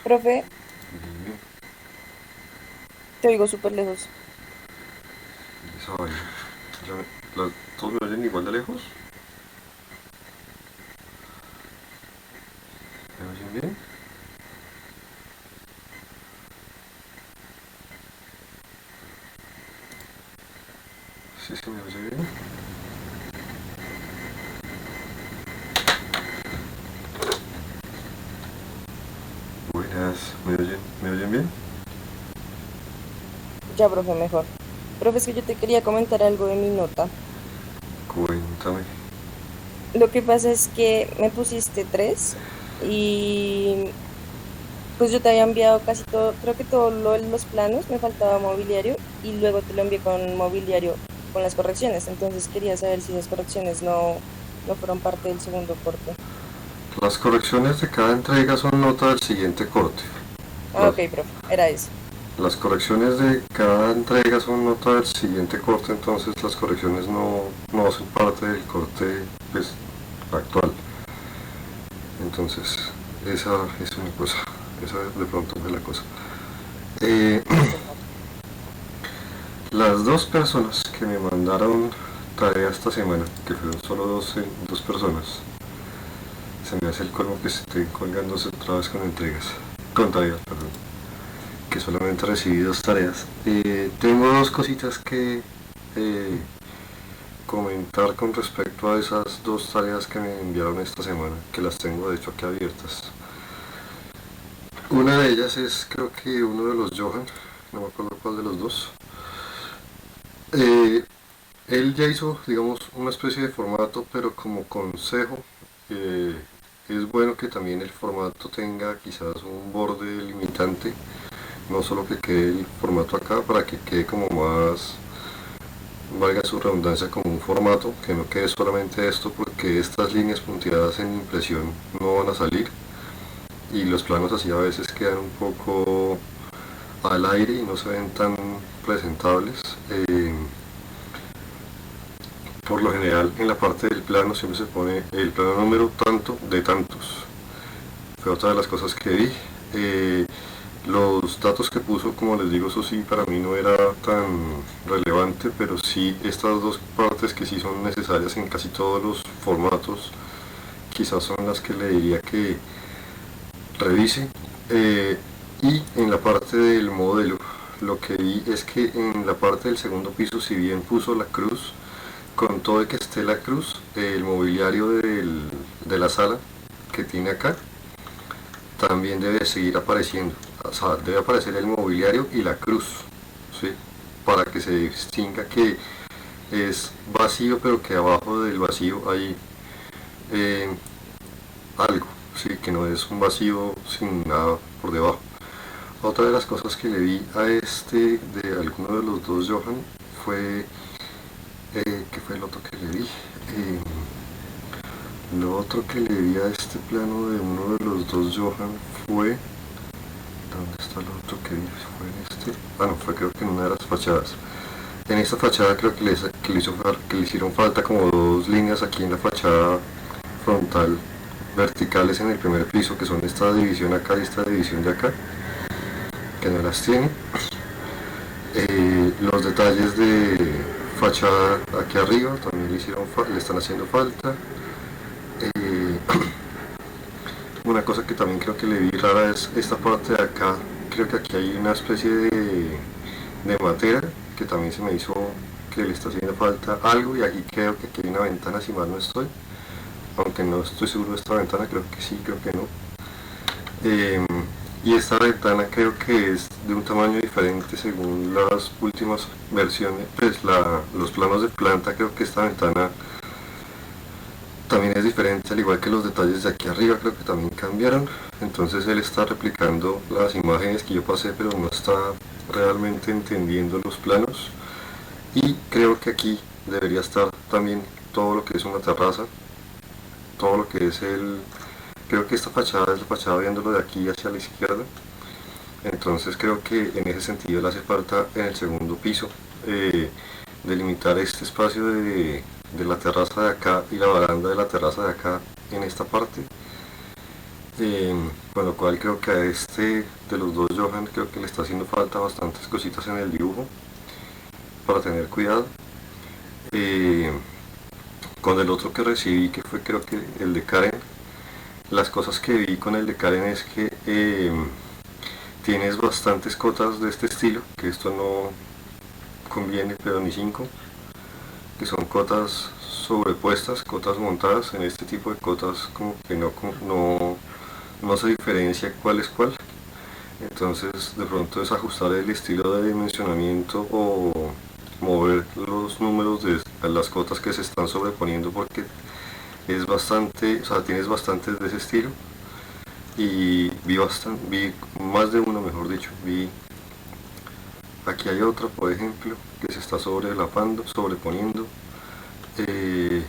Profe, Dime, te oigo súper lejos. esa vaina. Ya ¿Todos me oyen igual de lejos? ¿Me oyen bien? Sí, sí, me oye bien. Buenas, ¿me oyen bien? Ya, profe, mejor. Profe, es que yo te quería comentar algo de mi nota. Cuéntame. Lo que pasa es que me pusiste 3 y pues yo te había enviado casi todo, creo que todo lo de los planos, me faltaba mobiliario y luego te lo envié con mobiliario con las correcciones. Entonces quería saber si esas correcciones no fueron parte del segundo corte. Las correcciones de cada entrega son nota del siguiente corte. Ah, Las, ok, profe, era eso. las correcciones de cada entrega son nota del siguiente corte, entonces las correcciones no hacen parte del corte pues, actual. Entonces, esa es una cosa. Esa de pronto fue la cosa. Eh, Listo, profe. las dos personas que me mandaron tarea esta semana, que fueron solo dos personas, se me hace el colmo que estén colgándose otra vez con entregas, con tareas, perdón, que solamente recibí dos tareas. Tengo dos cositas que eh, comentar con respecto a esas dos tareas que me enviaron esta semana, que las tengo de hecho aquí abiertas. Una de ellas es, creo que uno de los Johan, no me acuerdo cuál de los dos. Eh, Él ya hizo, digamos, una especie de formato, pero como consejo, eh, es bueno que también el formato tenga quizás un borde limitante, no solo que quede el formato acá, para que quede como más, valga su redundancia, como un formato, que no quede solamente esto, porque estas líneas punteadas en impresión no van a salir y los planos así a veces quedan un poco al aire y no se ven tan presentables. Por lo general en la parte del plano siempre se pone el plano número tanto de tantos. Fue otra de las cosas que vi. Eh, los datos que puso, como les digo, eso sí para mí no era tan relevante, pero sí estas dos partes que sí son necesarias en casi todos los formatos, quizás son las que le diría que revise. Eh, y en la parte del modelo, lo que vi es que en la parte del segundo piso, si bien puso la cruz, con todo de que esté la cruz, el mobiliario de la sala que tiene acá también debe seguir apareciendo. O sea, debe aparecer el mobiliario y la cruz, ¿sí? Para que se distinga que es vacío, pero que abajo del vacío hay eh, algo, ¿sí? Que no es un vacío sin nada por debajo. Otra de las cosas que le vi a este de alguno de los dos Johan fue, ¿qué fue el otro que le vi? Lo otro que le vi a este plano de uno de los dos Johan fue... ¿Dónde está lo otro que vi? ¿Fue en este? Ah, no, fue creo que en una de las fachadas. En esta fachada creo que le hicieron falta como dos líneas aquí en la fachada frontal verticales en el primer piso, que son esta división acá y esta división de acá, que no las tiene. Los detalles de fachada aquí arriba también le están haciendo falta. Eh, Una cosa que también creo que le vi rara es esta parte de acá. Creo que aquí hay una especie de matera que también se me hizo que le está haciendo falta algo, y aquí creo que aquí hay una ventana, si mal no estoy. Aunque no estoy seguro de esta ventana, creo que sí, creo que no. Eh, y esta ventana creo que es de un tamaño diferente según las últimas versiones. Pues los planos de planta, creo que esta ventana también es diferente, al igual que los detalles de aquí arriba creo que también cambiaron. Entonces él está replicando las imágenes que yo pasé, pero no está realmente entendiendo los planos. Y creo que aquí debería estar también todo lo que es una terraza, todo lo que es el... Creo que esta fachada es la fachada viéndolo de aquí hacia la izquierda. Entonces creo que en ese sentido le hace falta en el segundo piso. delimitar este espacio de la terraza de acá y la baranda de la terraza de acá en esta parte. Con lo cual creo que a este de los dos Johan creo que le está haciendo falta bastantes cositas en el dibujo para tener cuidado. Eh, con el otro que recibí, que fue creo que el de Karen, las cosas que vi con el de Karen es que tienes bastantes cotas de este estilo, que esto no conviene, pero ni cinco, que son cotas sobrepuestas, cotas montadas. En este tipo de cotas como que no se diferencia cuál es cuál. Entonces de pronto es ajustar el estilo de dimensionamiento o mover los números de las cotas que se están sobreponiendo, porque es bastante, o sea, tienes bastantes de ese estilo. Y vi más de uno, mejor dicho. Aquí hay otra, por ejemplo, que se está sobreponiendo. eh,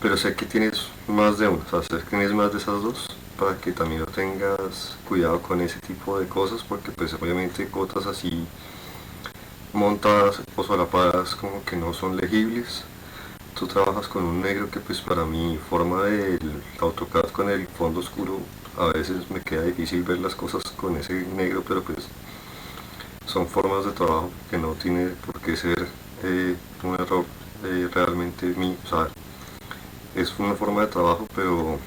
pero sé que tienes más de una, o sea, sé que tienes más de esas dos, para que también tengas cuidado con ese tipo de cosas, porque pues obviamente cotas así montadas o solapadas como que no son legibles. Tú trabajas con un negro que pues para mi forma del AutoCAD con el fondo oscuro a veces me queda difícil ver las cosas con ese negro, pero pues son formas de trabajo que no tiene por qué ser un error realmente mío. O sea, es una forma de trabajo, pero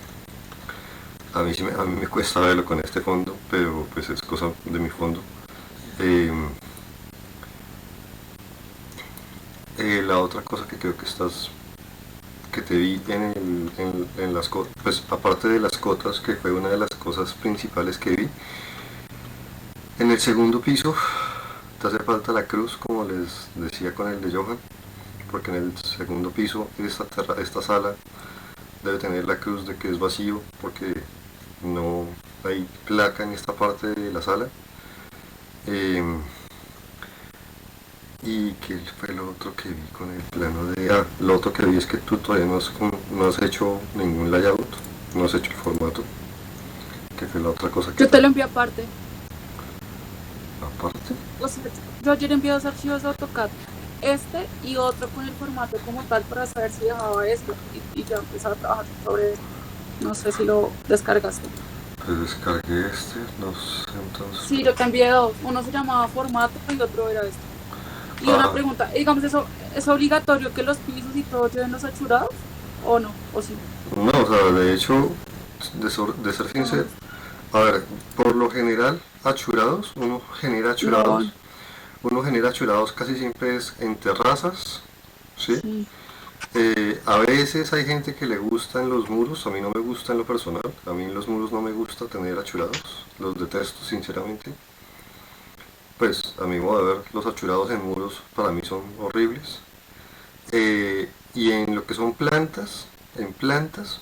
a mí me cuesta verlo con este fondo, pero pues es cosa de mi fondo. Eh, la otra cosa que creo que te vi en las cotas, pues aparte de las cotas, que fue una de las cosas principales que vi, en el segundo piso te hace falta la cruz, como les decía con el de Johan, porque en el segundo piso esta sala debe tener la cruz de que es vacío, porque no hay placa en esta parte de la sala. Eh, y que fue lo otro que vi con el plano de... Ah, lo otro que vi es que tú todavía no has hecho ningún layout, no has hecho el formato, que fue la otra cosa que Yo te lo envío aparte. aparte. O sea, yo ayer envié 2 archivos de AutoCAD, este y otro con el formato como tal para saber si dejaba esto y ya empezar a trabajar sobre eso. No sé si lo descargaste. Pues descargué este, no sé, entonces... Sí, yo te envié dos. Uno se llamaba formato y otro era este. Y una pregunta, digamos, ¿eso es obligatorio que los pisos y todo lleven los achurados? ¿O no? ¿O sí? No, o sea, de hecho, de ser sincero, a ver, por lo general, achurados, No, uno genera achurados casi siempre es en terrazas, ¿sí? sí. A veces hay gente que le gustan los muros, a mí no me gusta en lo personal, a mí en los muros no me gusta tener achurados, los detesto sinceramente. Pues a mi modo de ver, los achurados en muros para mí son horribles. Y en lo que son plantas, en plantas,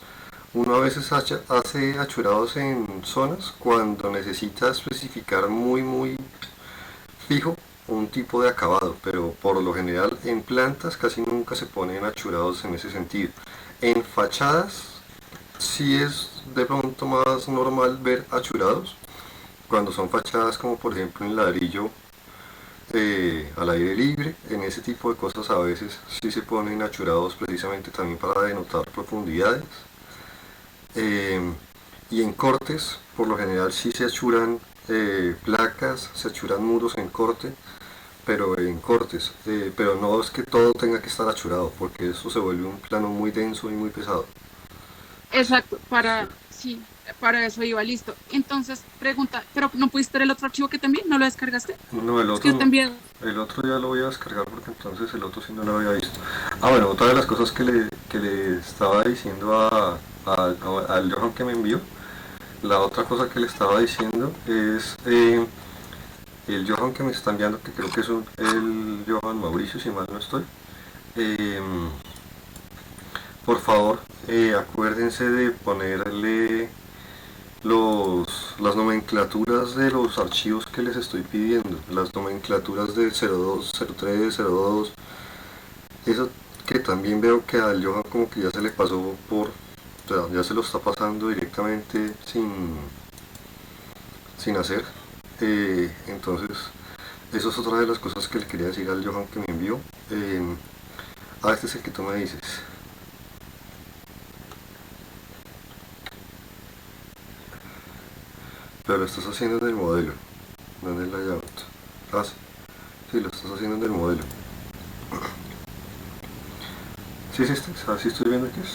uno a veces hace achurados en zonas cuando necesita especificar muy fijo un tipo de acabado, pero por lo general en plantas casi nunca se ponen achurados en ese sentido. En fachadas sí es de pronto más normal ver achurados, cuando son fachadas como por ejemplo en ladrillo al aire libre. En ese tipo de cosas a veces sí se ponen achurados precisamente también para denotar profundidades. Eh, y en cortes, por lo general sí se achuran placas, se achuran muros en corte, pero en cortes. Pero no es que todo tenga que estar achurado, porque eso se vuelve un plano muy denso y muy pesado. Exacto, Sí. sí, para eso iba, listo. Entonces, pregunta, ¿pero no pudiste ver el otro archivo que te envié? ¿No lo descargaste? No, el Es que otro yo te no. envié. El otro ya lo voy a descargar porque entonces el otro sí no lo había visto. Ah, bueno, otra de las cosas que le estaba diciendo al Johan que me envió, la otra cosa que le estaba diciendo es el Johan que me está enviando, que creo que es el Johan Mauricio, si mal no estoy. eh, por favor, acuérdense de ponerle las nomenclaturas de los archivos que les estoy pidiendo, las nomenclaturas de 02, 03, 02, eso que también veo que al Johan como que ya se le pasó o sea, ya se lo está pasando directamente sin hacer. Entonces eso es otra de las cosas que le quería decir al Johan que me envió. Este es el que tú me dices. Pero lo estás haciendo en el modelo, no en el layout. Sí, sí, lo estás haciendo en el modelo. Sí, sí, así estoy viendo que es.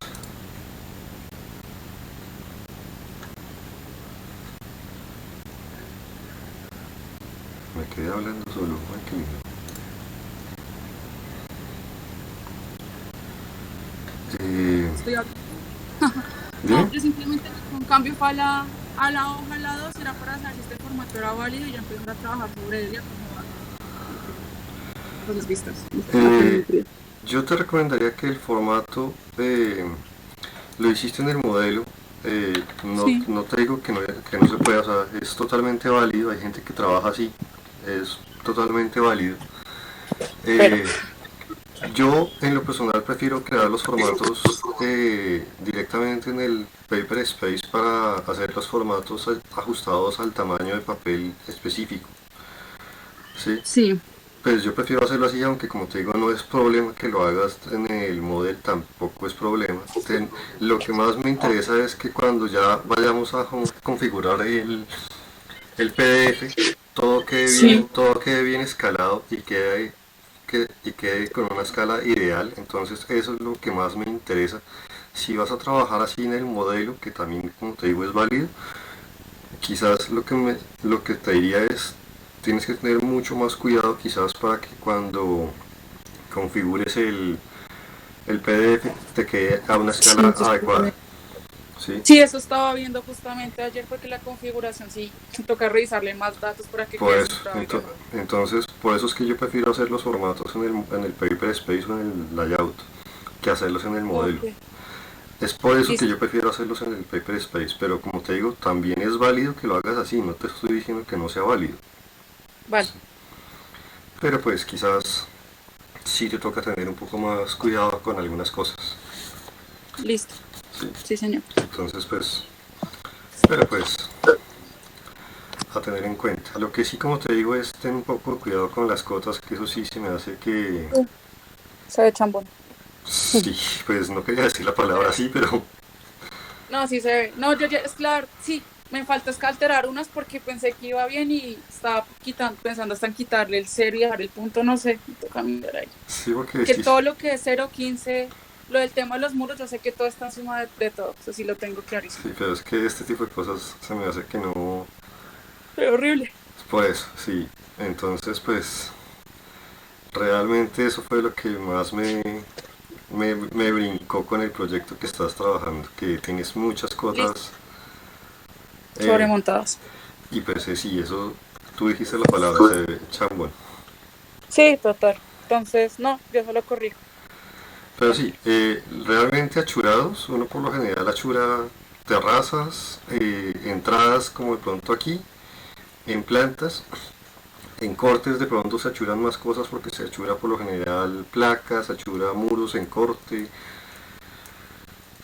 Me quedé hablando solo, ay, qué lindo. Estoy hablando. ¿Dime? No, yo simplemente un cambio fue a la hoja al lado, era para saber si este formato era válido y ya empezar a trabajar sobre él y acomodar las vistas. Yo te recomendaría que el formato lo hiciste en el modelo. Sí. No te digo que no se pueda, o sea, es totalmente válido. Hay gente que trabaja así, es totalmente válido. Pero, Yo en lo personal prefiero crear los formatos directamente en el Paper Space para hacer los formatos ajustados al tamaño de papel específico. ¿Sí? sí, Pues yo prefiero hacerlo así, aunque como te digo, no es problema que lo hagas en el model, tampoco es problema. Lo que más me interesa es que cuando ya vayamos a configurar el PDF, sí, todo quede bien escalado y y quede con una escala ideal. Entonces eso es lo que más me interesa. Si vas a trabajar así en el modelo, que también como te digo es válido, quizás lo que te diría es, tienes que tener mucho más cuidado quizás para que cuando configures el PDF te quede a una sí, escala adecuada. ¿Sí? sí, eso estaba viendo justamente ayer porque la configuración sí toca revisarle más datos para que Por quede eso, centrado y ya. entonces, por eso es que yo prefiero hacer los formatos en el Paper Space o en el layout que hacerlos en el modelo. Ok, Es por eso que listo. yo prefiero hacerlos en el Paper Space, pero como te digo, también es válido que lo hagas así, no te estoy diciendo que no sea válido. Vale, Pero pues quizás sí te toca tener un poco más cuidado con algunas cosas. listo. Sí. Sí, señor. Entonces pues, pero pues a tener en cuenta. Lo que sí, como te digo, es tener un poco de cuidado con las cotas, que eso sí se me hace que... Se ve chambón. Sí, pues no quería decir la palabra así, pero No, sí se ve. No, es claro, sí. Me falta es que alterar unas porque pensé que iba bien y estaba pensando hasta en quitarle el cero y dejar el punto, no sé, me toca mirar ahí. sí, porque Que sí, todo lo que es 0,15, lo del tema de los muros, yo sé que todo está encima de todo, eso sí lo tengo clarísimo. sí, pero es que este tipo de cosas se me hace que no... Pero horrible. Pues sí, entonces pues realmente eso fue lo que más me brincó con el proyecto que estás trabajando, que tienes muchas Listo. cosas eh, Sobremontadas. y pues sí, eso, tú dijiste la palabra, se ve chambón. Sí, total. Entonces, no, yo solo corrijo. Pero sí, realmente achurados, uno por lo general achura terrazas, entradas como de pronto aquí, en plantas, en cortes de pronto se achuran más cosas porque se achura por lo general placas, se achura muros en corte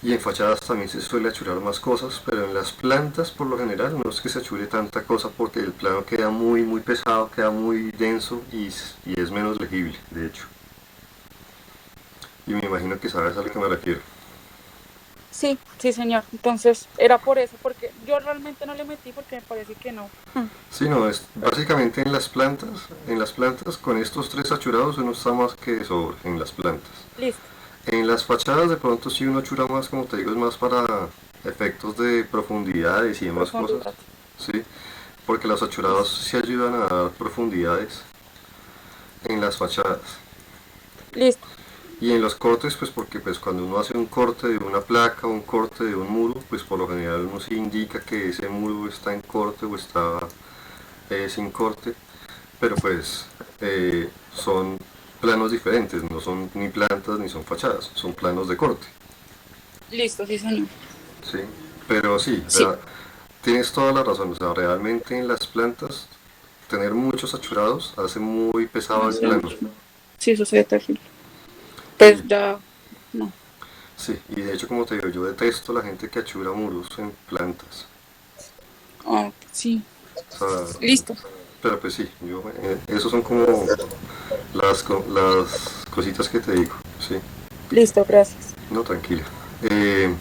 y en fachadas también se suele achurar más cosas, pero en las plantas por lo general no es que se achure tanta cosa porque el plano queda muy pesado, queda muy denso y es menos legible, de hecho. Y me imagino que sabes a lo que me refiero. Sí, sí, señor. Entonces, era por eso, porque yo realmente no le metí porque me parece que no. Sí, no, es básicamente en las plantas con estos tres achurados uno está más que de sobra en las plantas. Listo. En las fachadas de pronto sí uno achura más, como te digo, es más para efectos de profundidades y demás cosas, Profundidad. sí, porque los achurados Listo. sí ayudan a dar profundidades en las fachadas. Listo. Y en los cortes, pues porque pues cuando uno hace un corte de una placa o un corte de un muro, pues por lo general uno sí indica que ese muro está en corte o está sin corte, pero pues son planos diferentes, no son ni plantas ni son fachadas, son planos de corte, Listo, sí, señor. ¿sí? Pero sí, Sí. tienes toda la razón, o sea, realmente en las plantas tener muchos achurados hace muy pesado el Demasiado plano. mucho. Sí, eso se ve terrible. Y, Pues ya, no. sí, y de hecho como te digo, yo detesto la gente que achura muros en plantas. Ah, sí. O sea, Listo. pero pues sí, esos son como las cositas que te digo, sí. Listo, gracias. No, tranquila. Eh,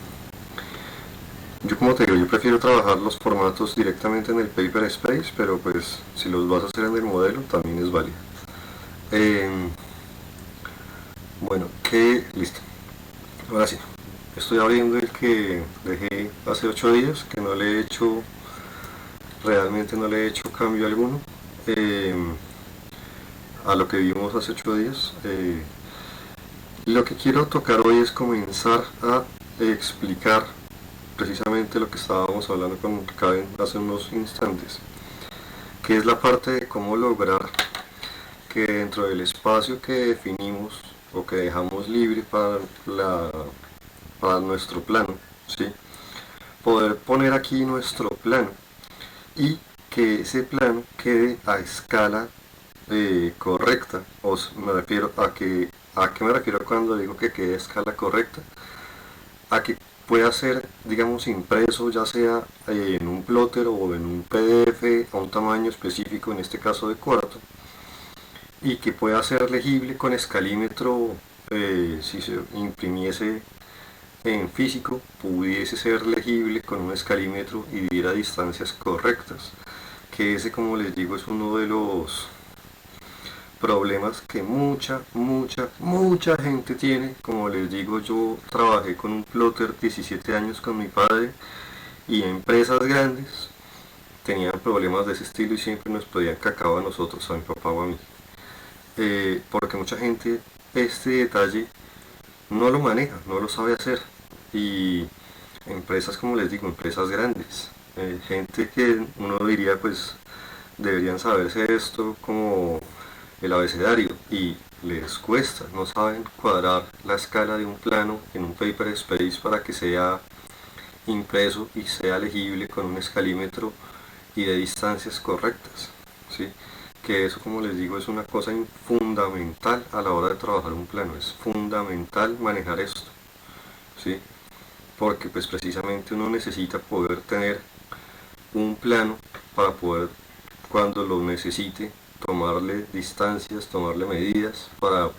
yo como te digo, yo prefiero trabajar los formatos directamente en el paper space, pero pues si los vas a hacer en el modelo también es válido. Eh, bueno, listo. Ahora sí, estoy abriendo el que dejé hace 8 días, que no le he hecho, realmente no le he hecho cambio alguno a lo que vimos hace 8 días. Lo que quiero tocar hoy es comenzar a explicar precisamente lo que estábamos hablando con Karen hace unos instantes, que es la parte de cómo lograr que dentro del espacio que definimos o que dejamos libre para nuestro plano, ¿sí? Poder poner aquí nuestro plano y que ese plano quede a escala correcta. Me refiero ¿a qué me refiero cuando digo que quede a escala correcta? A que pueda ser, digamos, impreso ya sea en un plotter o en un PDF a un tamaño específico, en este caso de cuarto, y que pueda ser legible con escalímetro. Si se imprimiese en físico, pudiese ser legible con un escalímetro y diera distancias correctas, que ese, como les digo, es uno de los problemas que mucha gente tiene. Como les digo, yo trabajé con un plotter 17 años con mi padre, y empresas grandes tenían problemas de ese estilo y siempre nos pedían cacao a nosotros, a mi papá o a mí, porque mucha gente este detalle no lo maneja, no lo sabe hacer. Y empresas, como les digo, empresas grandes, gente que uno diría pues deberían saberse esto como el abecedario, y les cuesta, no saben cuadrar la escala de un plano en un paper space para que sea impreso y sea legible con un escalímetro y de distancias correctas, ¿sí? Que eso, como les digo, es una cosa fundamental a la hora de trabajar un plano. Es fundamental manejar esto, ¿sí? Porque pues precisamente uno necesita poder tener un plano para poder, cuando lo necesite, tomarle distancias, tomarle medidas para,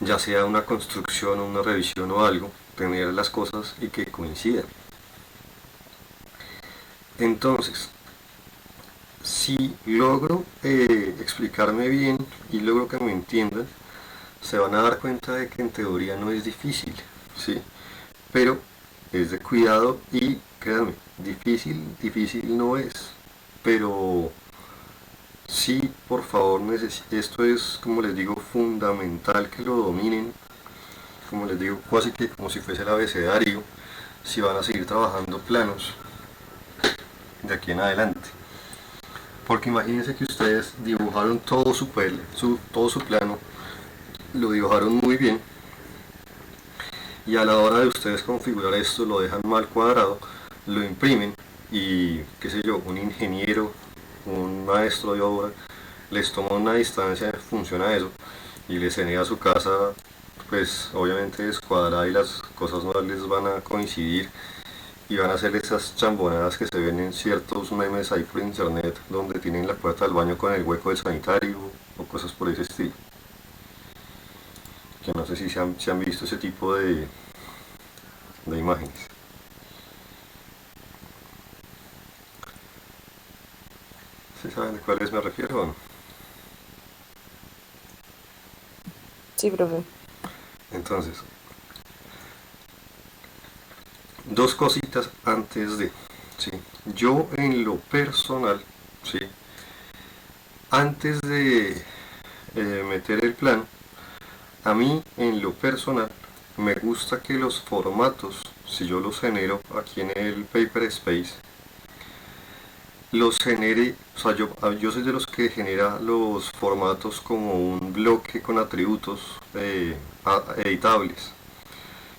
ya sea una construcción o una revisión o algo, tener las cosas y que coincidan. Entonces, si logro explicarme bien y logro que me entiendan, se van a dar cuenta de que en teoría no es difícil, ¿sí? Pero es de cuidado, y créanme, difícil no es, pero sí, por favor, esto es, como les digo, fundamental que lo dominen, como les digo, casi que como si fuese el abecedario, si van a seguir trabajando planos de aquí en adelante. Porque imagínense que ustedes dibujaron todo todo su plano, lo dibujaron muy bien, y a la hora de ustedes configurar esto lo dejan mal cuadrado, lo imprimen, y qué sé yo, un ingeniero, un maestro de obra les toma una distancia en función a eso y les genera su casa pues obviamente descuadrada, y las cosas no les van a coincidir, y van a hacer esas chambonadas que se ven en ciertos memes ahí por internet, donde tienen la puerta del baño con el hueco del sanitario o cosas por ese estilo. Que no sé si se han visto ese tipo de imágenes. ¿Sí saben de cuáles me refiero o no? Sí, profe. Entonces, dos cositas antes de, ¿sí? Yo en lo personal, ¿sí? Antes de meter el plan, a mí en lo personal me gusta que los formatos, si yo los genero aquí en el Paper Space, los genere, o sea, yo soy de los que genera los formatos como un bloque con atributos editables.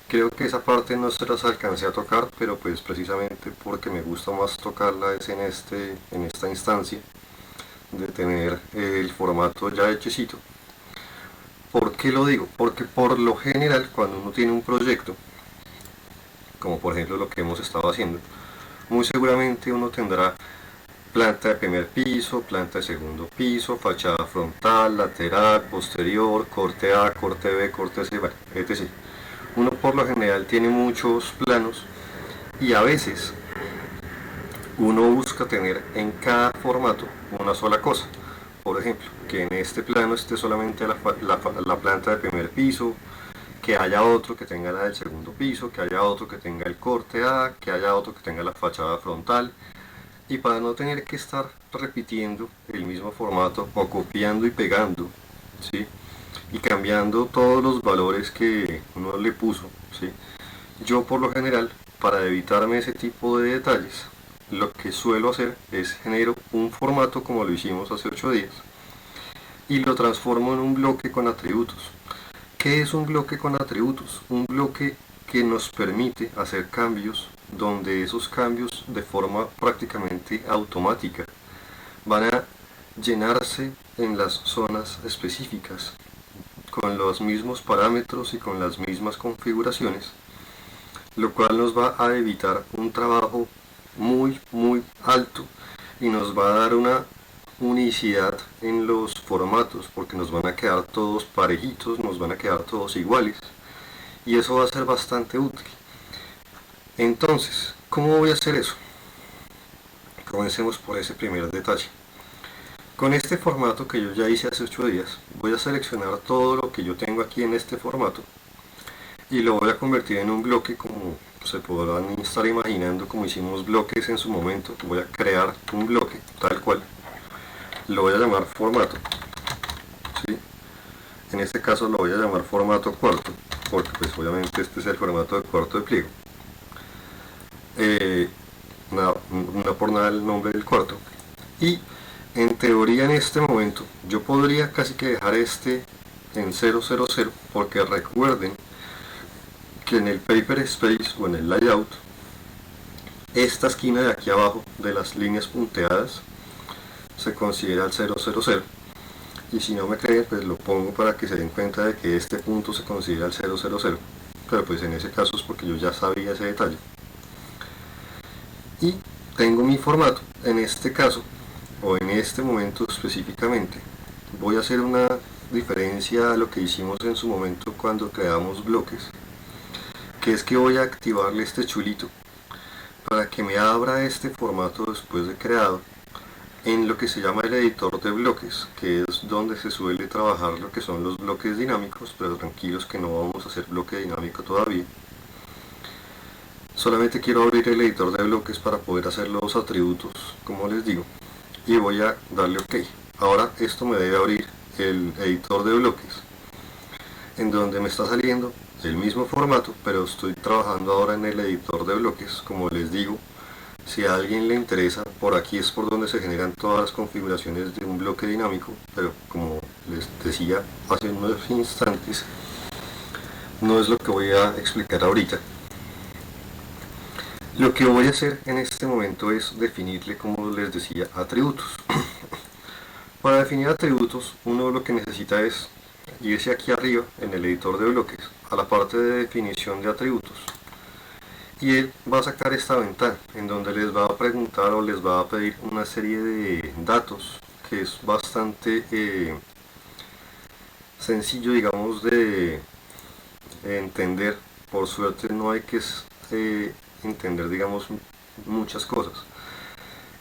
Creo que esa parte no se las alcancé a tocar, pero pues precisamente porque me gusta más tocarla es en esta instancia de tener el formato ya hechecito. ¿Por qué lo digo? Porque por lo general cuando uno tiene un proyecto, como por ejemplo lo que hemos estado haciendo, muy seguramente uno tendrá planta de primer piso, planta de segundo piso, fachada frontal, lateral, posterior, corte A, corte B, corte C, bueno, etc. Uno por lo general tiene muchos planos y a veces uno busca tener en cada formato una sola cosa. Por ejemplo, que en este plano esté solamente la planta de primer piso, que haya otro que tenga la del segundo piso, que haya otro que tenga el corte A, que haya otro que tenga la fachada frontal. Y para no tener que estar repitiendo el mismo formato o copiando y pegando, ¿sí? Y cambiando todos los valores que uno le puso, ¿sí? Yo por lo general, para evitarme ese tipo de detalles, lo que suelo hacer es genero un formato como lo hicimos hace 8 días y lo transformo en un bloque con atributos. ¿Qué es un bloque con atributos? Un bloque que nos permite hacer cambios donde esos cambios de forma prácticamente automática van a llenarse en las zonas específicas con los mismos parámetros y con las mismas configuraciones, lo cual nos va a evitar un trabajo muy alto y nos va a dar una unicidad en los formatos porque nos van a quedar todos parejitos, nos van a quedar todos iguales y eso va a ser bastante útil. Entonces, ¿cómo voy a hacer eso? Comencemos por ese primer detalle. Con este formato que yo ya hice hace 8 días, voy a seleccionar todo lo que yo tengo aquí en este formato y lo voy a convertir en un bloque como se podrán estar imaginando como hicimos bloques en su momento. Voy a crear un bloque tal cual, lo voy a llamar formato, ¿sí? En este caso lo voy a llamar formato cuarto porque pues obviamente este es el formato de cuarto de pliego. No por nada el nombre del cuarto. Y en teoría en este momento yo podría casi que dejar este en 000 porque recuerden que en el paper space o en el layout esta esquina de aquí abajo de las líneas punteadas se considera el 000 y si no me creen pues lo pongo para que se den cuenta de que este punto se considera el 000, pero pues en ese caso es porque yo ya sabía ese detalle. Y tengo mi formato. En este caso o en este momento específicamente voy a hacer una diferencia a lo que hicimos en su momento cuando creamos bloques, que es que voy a activarle este chulito para que me abra este formato después de creado en lo que se llama el editor de bloques, que es donde se suele trabajar lo que son los bloques dinámicos, pero tranquilos que no vamos a hacer bloque dinámico todavía. Solamente quiero abrir el editor de bloques para poder hacer los atributos, como les digo, y voy a darle OK. Ahora esto me debe abrir el editor de bloques, en donde me está saliendo el mismo formato, pero estoy trabajando ahora en el editor de bloques. Como les digo, si a alguien le interesa, por aquí es por donde se generan todas las configuraciones de un bloque dinámico, pero como les decía hace unos instantes, no es lo que voy a explicar ahorita. Lo que voy a hacer en este momento es definirle, como les decía, atributos. Para definir atributos, uno lo que necesita es irse aquí arriba en el editor de bloques a la parte de definición de atributos y él va a sacar esta ventana en donde les va a preguntar o les va a pedir una serie de datos que es bastante sencillo, digamos, de entender. Por suerte no hay que entender, digamos, muchas cosas.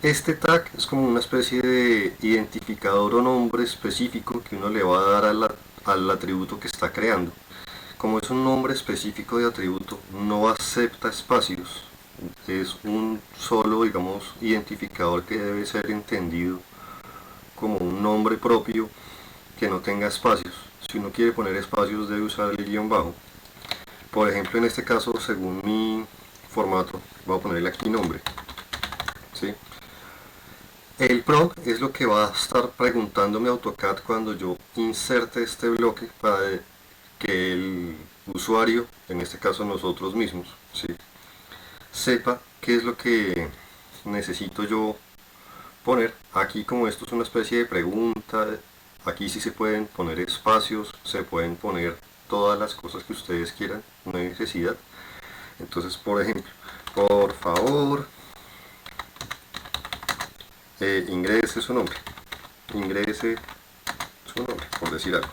Este tag es como una especie de identificador o nombre específico que uno le va a dar al atributo que está creando. Como es un nombre específico de atributo, no acepta espacios. Es un solo, digamos, identificador que debe ser entendido como un nombre propio que no tenga espacios. Si uno quiere poner espacios debe usar el guión bajo. Por ejemplo, en este caso, según mi formato, voy a ponerle aquí nombre, ¿sí? El prompt es lo que va a estar preguntándome AutoCAD cuando yo inserte este bloque para que el usuario, en este caso nosotros mismos, ¿sí?, sepa qué es lo que necesito yo poner. Aquí, como esto es una especie de pregunta, aquí sí se pueden poner espacios, se pueden poner todas las cosas que ustedes quieran, no hay necesidad. Entonces, por ejemplo, por favor ingrese su nombre, ingrese su nombre, por decir algo.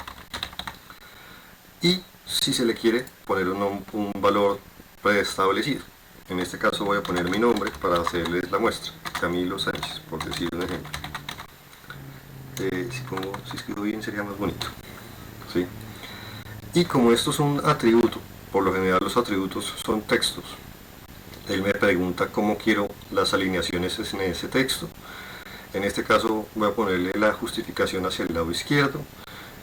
Y si se le quiere poner un valor preestablecido, en este caso voy a poner mi nombre para hacerles la muestra, Camilo Sánchez, por decir un ejemplo. Si escribo bien sería más bonito, ¿sí? Y como esto es un atributo, por lo general los atributos son textos, él me pregunta cómo quiero las alineaciones en ese texto. En este caso voy a ponerle la justificación hacia el lado izquierdo,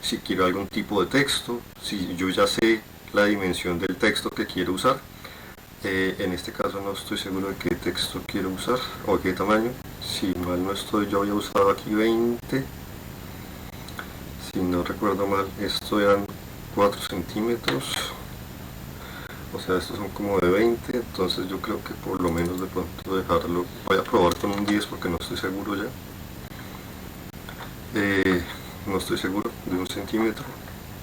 si quiero algún tipo de texto, si yo ya sé la dimensión del texto que quiero usar. En este caso no estoy seguro de qué texto quiero usar o qué tamaño. Si mal no estoy, yo había usado aquí 20. Si no recuerdo mal, esto eran 4 centímetros. O sea, estos son como de 20. Entonces yo creo que por lo menos de pronto dejarlo. Voy a probar con un 10 porque no estoy seguro ya. No estoy seguro de 1 centímetro.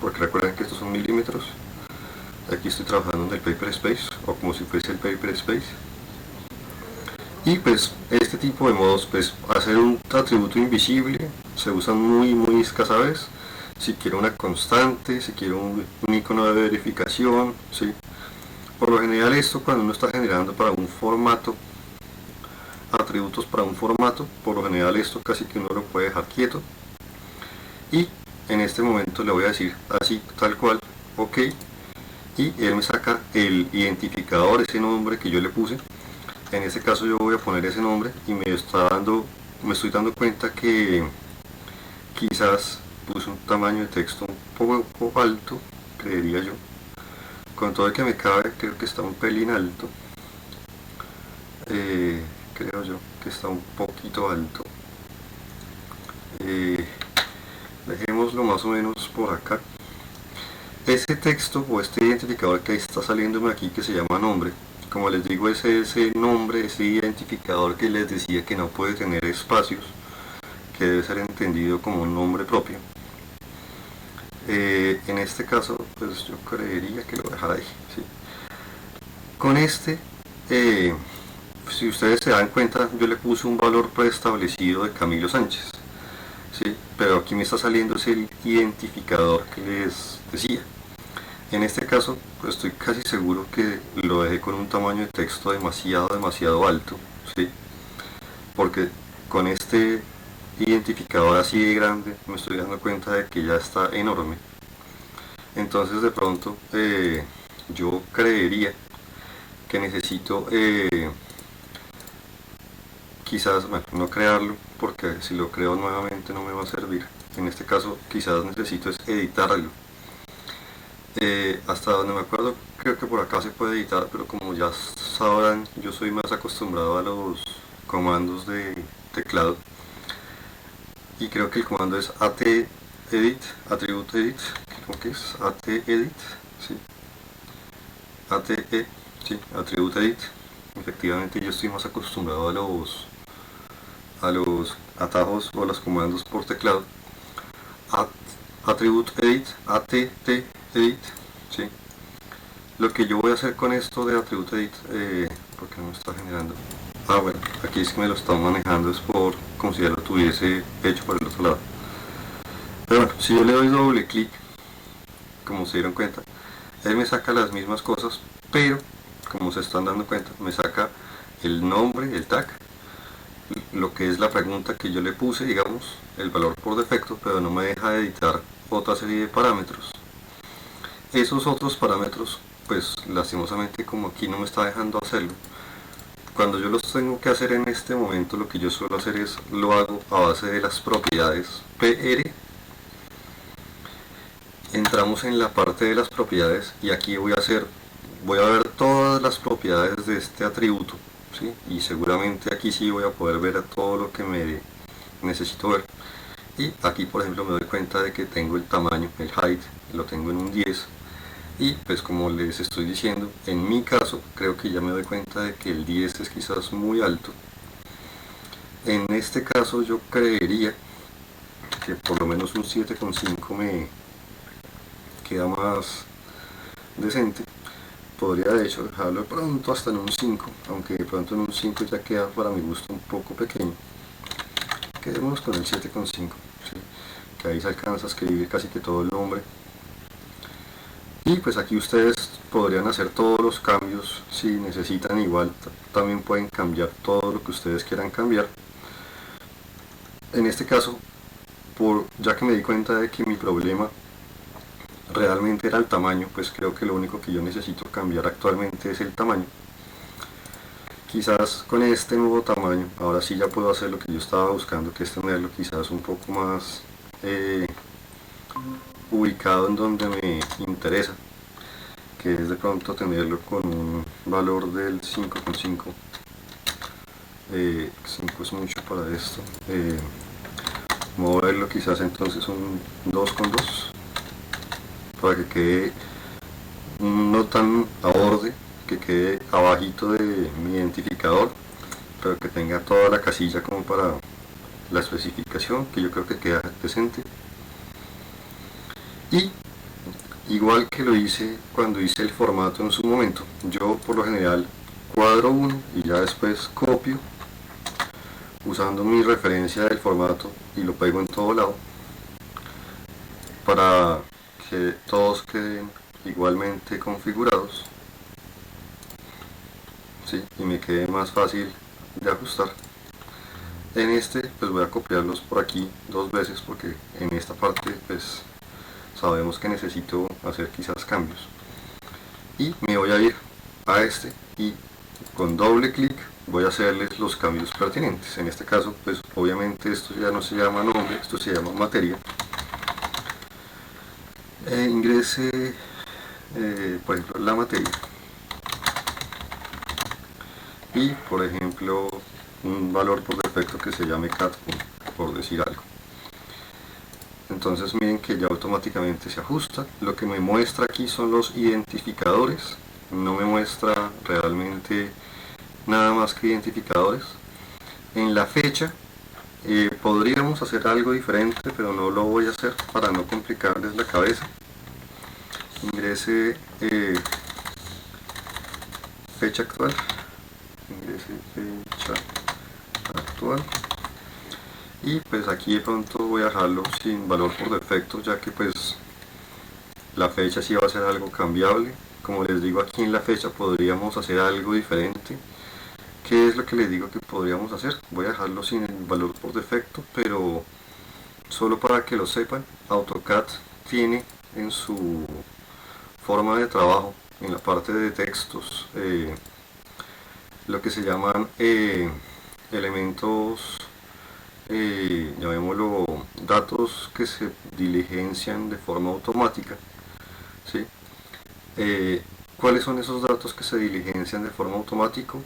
Porque recuerden que estos son milímetros. Aquí estoy trabajando en el paper space, o como si fuese el paper space. Y pues este tipo de modos, pues hacer un atributo invisible se usan muy escasa vez. Si quiero una constante, si quiero un icono de verificación, ¿sí? Por lo general esto cuando uno está generando para un formato, atributos para un formato, por lo general esto casi que uno lo puede dejar quieto. Y en este momento le voy a decir así, tal cual, ok. Y él me saca el identificador, ese nombre que yo le puse. En este caso yo voy a poner ese nombre y me estoy dando cuenta que quizás puse un tamaño de texto un poco alto, creería yo. Con todo el que me cabe, creo que está un pelín alto. Creo yo que está un poquito alto. Dejémoslo más o menos por acá. Ese texto o este identificador que está saliéndome aquí, que se llama nombre, como les digo, es ese nombre, ese identificador que les decía que no puede tener espacios, que debe ser entendido como un nombre propio. En este caso, pues yo creería que lo dejaré ahí, ¿sí? Con este, si ustedes se dan cuenta, yo le puse un valor preestablecido de Camilo Sánchez, ¿sí? Pero aquí me está saliendo ese identificador que les decía. En este caso, pues estoy casi seguro que lo dejé con un tamaño de texto demasiado alto, ¿sí? Porque con este identificador así de grande me estoy dando cuenta de que ya está enorme. Entonces de pronto yo creería que necesito quizás, bueno, no crearlo, porque si lo creo nuevamente no me va a servir. En este caso quizás necesito es editarlo. Hasta donde me acuerdo, creo que por acá se puede editar, pero como ya sabrán, yo soy más acostumbrado a los comandos de teclado y creo que el comando es atedit, attribute edit, ¿cómo que es? Atedit, sí, ate, sí, attribute edit. Efectivamente yo estoy más acostumbrado a los atajos o a los comandos por teclado. Attribute edit, edit, ¿sí? Lo que yo voy a hacer con esto de attribute edit, porque no me está generando. Bueno, aquí es que me lo está manejando, es como si ya lo tuviese hecho por el otro lado. Pero bueno, si yo le doy doble clic, como se dieron cuenta, él me saca las mismas cosas, pero como se están dando cuenta, me saca el nombre, el tag, lo que es la pregunta que yo le puse, digamos, el valor por defecto, pero no me deja editar otra serie de parámetros. Esos otros parámetros, pues lastimosamente como aquí no me está dejando hacerlo, cuando yo los tengo que hacer en este momento, lo que yo suelo hacer es, lo hago a base de las propiedades PR. Entramos en la parte de las propiedades y aquí voy a ver todas las propiedades de este atributo, ¿sí? Y seguramente aquí sí voy a poder ver todo lo que me necesito ver. Y aquí por ejemplo me doy cuenta de que tengo el tamaño, el height, lo tengo en un 10. Y pues como les estoy diciendo, en mi caso creo que ya me doy cuenta de que el 10 es quizás muy alto. En este caso yo creería que por lo menos un 7,5 me queda más decente. Podría de hecho dejarlo de pronto hasta en un 5, aunque de pronto en un 5 ya queda para mi gusto un poco pequeño. quedémonos con el 7,5, ¿sí? Que ahí se alcanza a escribir casi que todo el nombre. Y pues aquí ustedes podrían hacer todos los cambios si necesitan, igual también pueden cambiar todo lo que ustedes quieran cambiar. En este caso, ya que me di cuenta de que mi problema realmente era el tamaño, pues creo que lo único que yo necesito cambiar actualmente es el tamaño. Quizás con este nuevo tamaño, ahora sí ya puedo hacer lo que yo estaba buscando, que es tenerlo quizás un poco más ubicado en donde me interesa, que es de pronto tenerlo con un valor del 5,5. 5 es mucho para esto. Moverlo quizás entonces un 2,2 para que quede no tan a borde, que quede abajito de mi identificador, pero que tenga toda la casilla como para la especificación, que yo creo que queda decente. Y igual que lo hice cuando hice el formato en su momento, yo por lo general cuadro uno y ya después copio usando mi referencia del formato y lo pego en todo lado para que todos queden igualmente configurados, ¿sí? Y me quede más fácil de ajustar. En este pues voy a copiarlos por aquí 2 veces porque en esta parte pues sabemos que necesito hacer quizás cambios, y me voy a ir a este y con doble clic voy a hacerles los cambios pertinentes. En este caso pues obviamente esto ya no se llama nombre, esto se llama materia. Ingrese por ejemplo la materia y por ejemplo un valor por defecto que se llame cat, por decir algo. Entonces miren que ya automáticamente se ajusta. Lo que me muestra aquí son los identificadores, no me muestra realmente nada más que identificadores. En la fecha podríamos hacer algo diferente, pero no lo voy a hacer para no complicarles la cabeza. Ingrese fecha actual, ingrese fecha actual, y pues aquí de pronto voy a dejarlo sin valor por defecto, ya que pues la fecha sí va a ser algo cambiable. Como les digo, aquí en la fecha podríamos hacer algo diferente. ¿Qué es lo que les digo que podríamos hacer? Voy a dejarlo sin el valor por defecto, pero solo para que lo sepan, AutoCAD tiene en su forma de trabajo, en la parte de textos, lo que se llaman elementos, llamémoslo datos que se diligencian de forma automática, ¿sí? ¿Cuáles son esos datos que se diligencian de forma automática?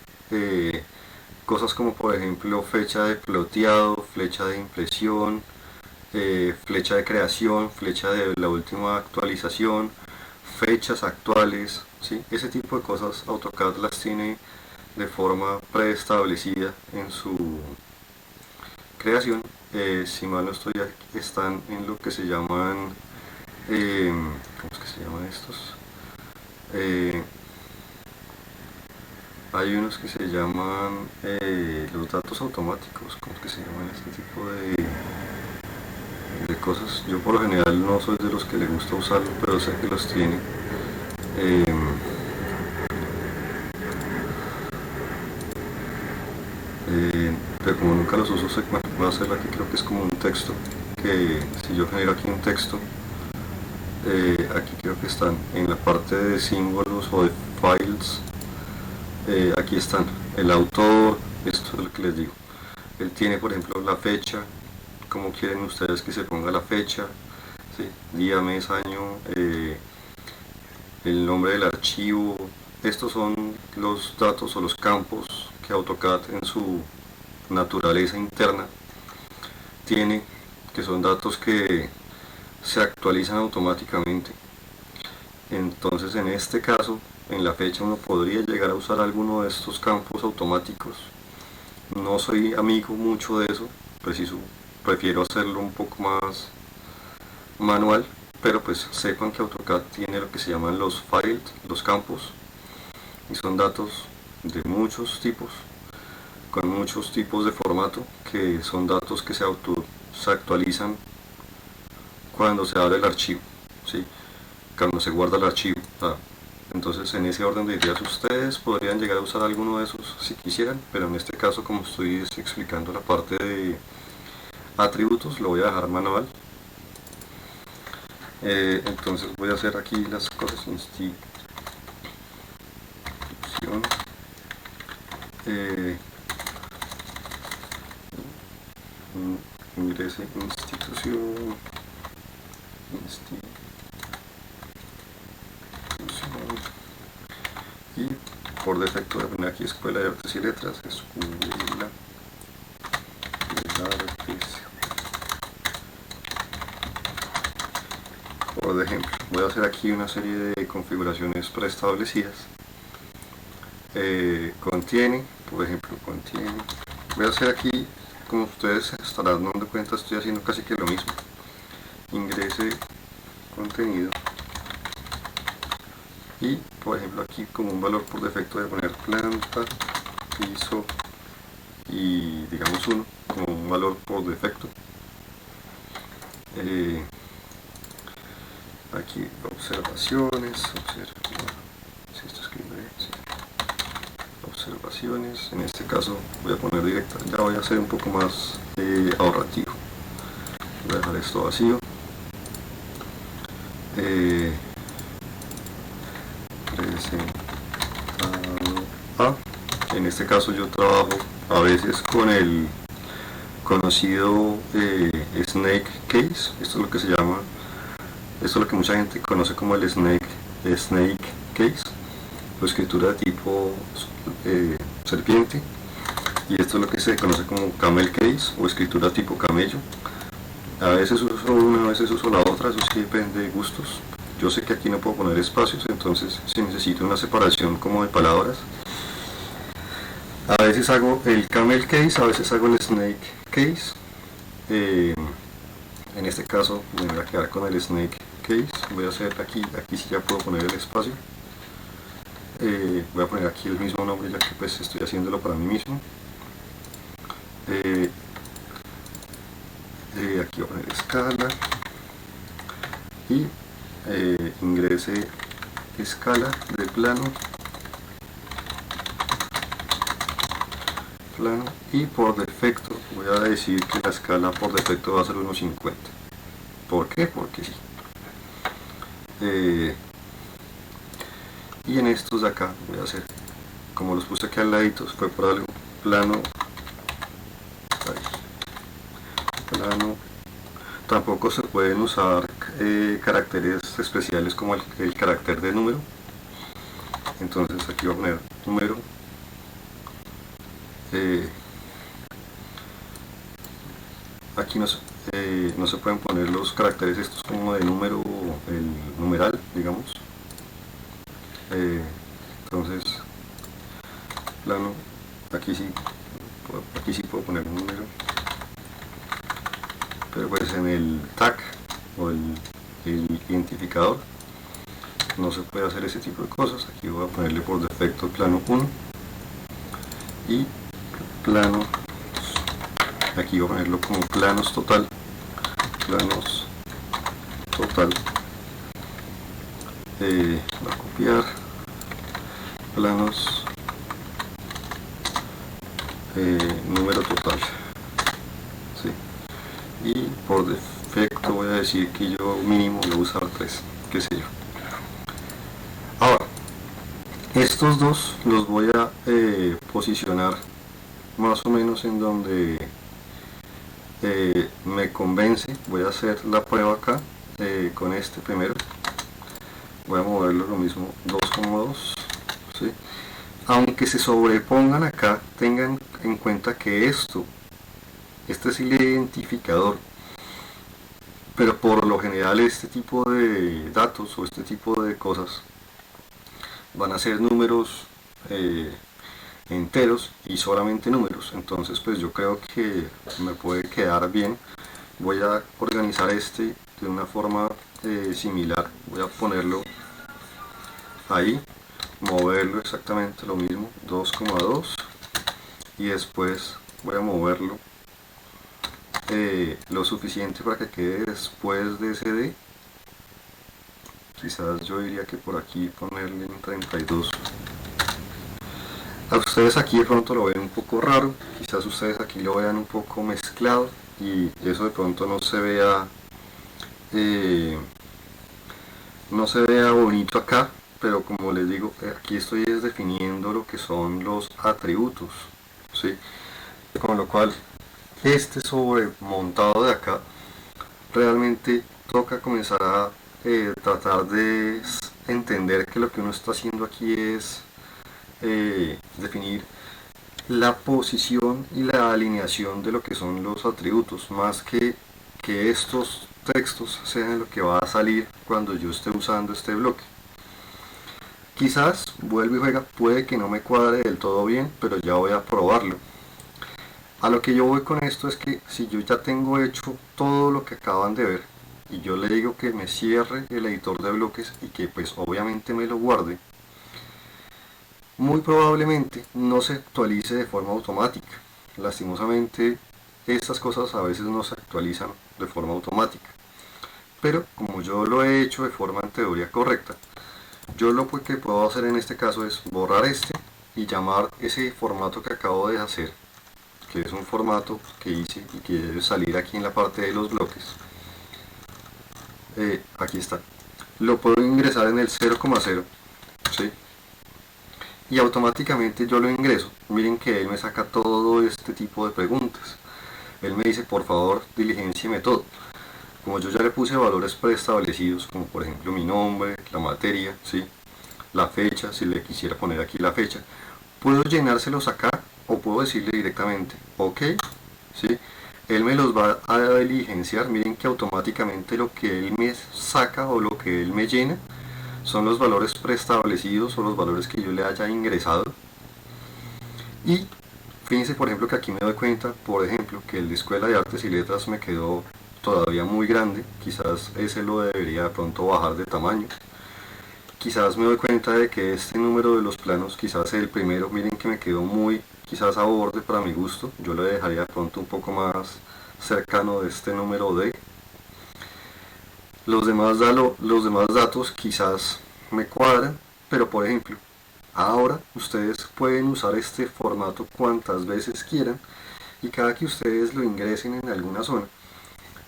Cosas como por ejemplo fecha de ploteado, flecha de impresión, flecha de creación, flecha de la última actualización, fechas actuales, ¿sí? Ese tipo de cosas AutoCAD las tiene de forma preestablecida en su creación. Si mal no estoy, están en lo que se llaman, ¿cómo es que se llaman estos? Hay unos que se llaman los datos automáticos. ¿Cómo es que se llaman este tipo de cosas? Yo por lo general no soy de los que le gusta usarlo, pero sé que los tiene. Pero como nunca los uso, voy a hacerlo aquí. Creo que es como un texto, que si yo genero aquí un texto, aquí creo que están en la parte de símbolos o de files. Aquí están el autor, esto es lo que les digo. Él tiene por ejemplo la fecha, como quieren ustedes que se ponga la fecha, ¿sí? Día, mes, año, el nombre del archivo. Estos son los datos o los campos que AutoCAD en su naturaleza interna tiene, que son datos que se actualizan automáticamente. Entonces en este caso, en la fecha, uno podría llegar a usar alguno de estos campos automáticos. No soy amigo mucho de eso, prefiero hacerlo un poco más manual, pero pues sepan que AutoCAD tiene lo que se llaman los files, los campos, y son datos de muchos tipos. con muchos tipos de formato que son datos que se actualizan cuando se abre el archivo, ¿sí? Cuando se guarda el archivo. Entonces, en ese orden de ideas ustedes podrían llegar a usar alguno de esos si quisieran, pero en este caso, como estoy explicando la parte de atributos, lo voy a dejar manual. Entonces voy a hacer aquí las cosas. Institución, ingrese institución, y por defecto voy a poner aquí Escuela de Artes y Letras, Escuela de Artes. Por ejemplo, voy a hacer aquí una serie de configuraciones preestablecidas. Contiene, por ejemplo, voy a hacer aquí, como ustedes estarán dando cuenta, estoy haciendo casi que lo mismo. Ingrese contenido, y por ejemplo aquí como un valor por defecto voy a poner planta, piso y digamos 1 como un valor por defecto. Aquí observaciones, observaciones, en este caso voy a poner directa, ya voy a ser un poco más ahorrativo, voy a dejar esto vacío. En este caso yo trabajo a veces con el conocido snake case, esto es lo que se llama, esto es lo que mucha gente conoce como el snake case, o escritura de tipo serpiente, y esto es lo que se conoce como camel case o escritura tipo camello. A veces uso una, a veces uso la otra, eso sí depende de gustos. Yo sé que aquí no puedo poner espacios, entonces si necesito una separación como de palabras, a veces hago el camel case, a veces hago el snake case. En este caso me voy a quedar con el snake case. Voy a hacer aquí sí ya puedo poner el espacio. Voy a poner aquí el mismo nombre ya que pues estoy haciéndolo para mí mismo. Aquí voy a poner escala y ingrese escala de plano, y por defecto voy a decir que la escala por defecto va a ser 1.50. ¿Por qué? Porque sí. Y en estos de acá voy a hacer, como los puse aquí al ladito, fue por algo, plano. Tampoco se pueden usar caracteres especiales como el carácter de número. Entonces aquí voy a poner número. Aquí no se pueden poner los caracteres estos como de número, el numeral, digamos. Entonces, plano, aquí sí puedo poner un número, pero pues en el tag o el identificador no se puede hacer ese tipo de cosas. Aquí voy a ponerle por defecto plano 1 y plano, aquí voy a ponerlo como planos total, voy a copiar planos, número total, ¿sí? Y por defecto voy a decir que yo mínimo voy a usar 3, qué sé yo. Ahora, estos dos los voy a posicionar más o menos en donde me convence. Voy a hacer la prueba acá con este primero, voy a moverlo lo mismo 2,2, ¿sí? Aunque se sobrepongan acá, tengan en cuenta que este es el identificador, pero por lo general este tipo de datos o este tipo de cosas van a ser números enteros y solamente números. Entonces pues yo creo que me puede quedar bien. Voy a organizar este de una forma similar, voy a ponerlo ahí, moverlo exactamente lo mismo, 2,2, y después voy a moverlo lo suficiente para que quede después de ese D. Quizás yo diría que por aquí ponerle en 32. A ustedes aquí de pronto lo ven un poco raro, quizás ustedes aquí lo vean un poco mezclado y eso de pronto no se vea bonito acá, pero como les digo, aquí estoy definiendo lo que son los atributos, ¿sí? Con lo cual este sobremontado de acá realmente toca comenzar a tratar de entender que lo que uno está haciendo aquí es definir la posición y la alineación de lo que son los atributos, más que estos textos sean lo que va a salir cuando yo esté usando este bloque. Quizás vuelve y juega, puede que no me cuadre del todo bien, pero ya voy a probarlo. A lo que yo voy con esto es que si yo ya tengo hecho todo lo que acaban de ver y yo le digo que me cierre el editor de bloques y que pues obviamente me lo guarde, muy probablemente no se actualice de forma automática. Lastimosamente estas cosas a veces no se actualizan de forma automática, pero como yo lo he hecho de forma en teoría correcta, yo lo que puedo hacer en este caso es borrar este y llamar ese formato que acabo de hacer, que es un formato que hice y que debe salir aquí en la parte de los bloques. Aquí está, lo puedo ingresar en el 0,0, ¿sí? Y automáticamente yo lo ingreso. Miren que él me saca todo este tipo de preguntas. Él me dice, por favor, diligencieme todo. Como yo ya le puse valores preestablecidos, como por ejemplo mi nombre, la materia, ¿sí? La fecha, si le quisiera poner aquí la fecha, puedo llenárselos acá o puedo decirle directamente, ok, ¿sí? Él me los va a diligenciar. Miren que automáticamente lo que él me saca o lo que él me llena son los valores preestablecidos o los valores que yo le haya ingresado. Y fíjense por ejemplo que aquí me doy cuenta, por ejemplo, que el de Escuela de Artes y Letras me quedó todavía muy grande. Quizás ese lo debería de pronto bajar de tamaño. Quizás me doy cuenta de que este número de los planos, quizás el primero, miren que me quedó muy, quizás a borde para mi gusto. Yo le dejaría de pronto un poco más cercano de este número D. Los demás datos quizás me cuadran, pero por ejemplo, ahora ustedes pueden usar este formato cuantas veces quieran y cada que ustedes lo ingresen en alguna zona,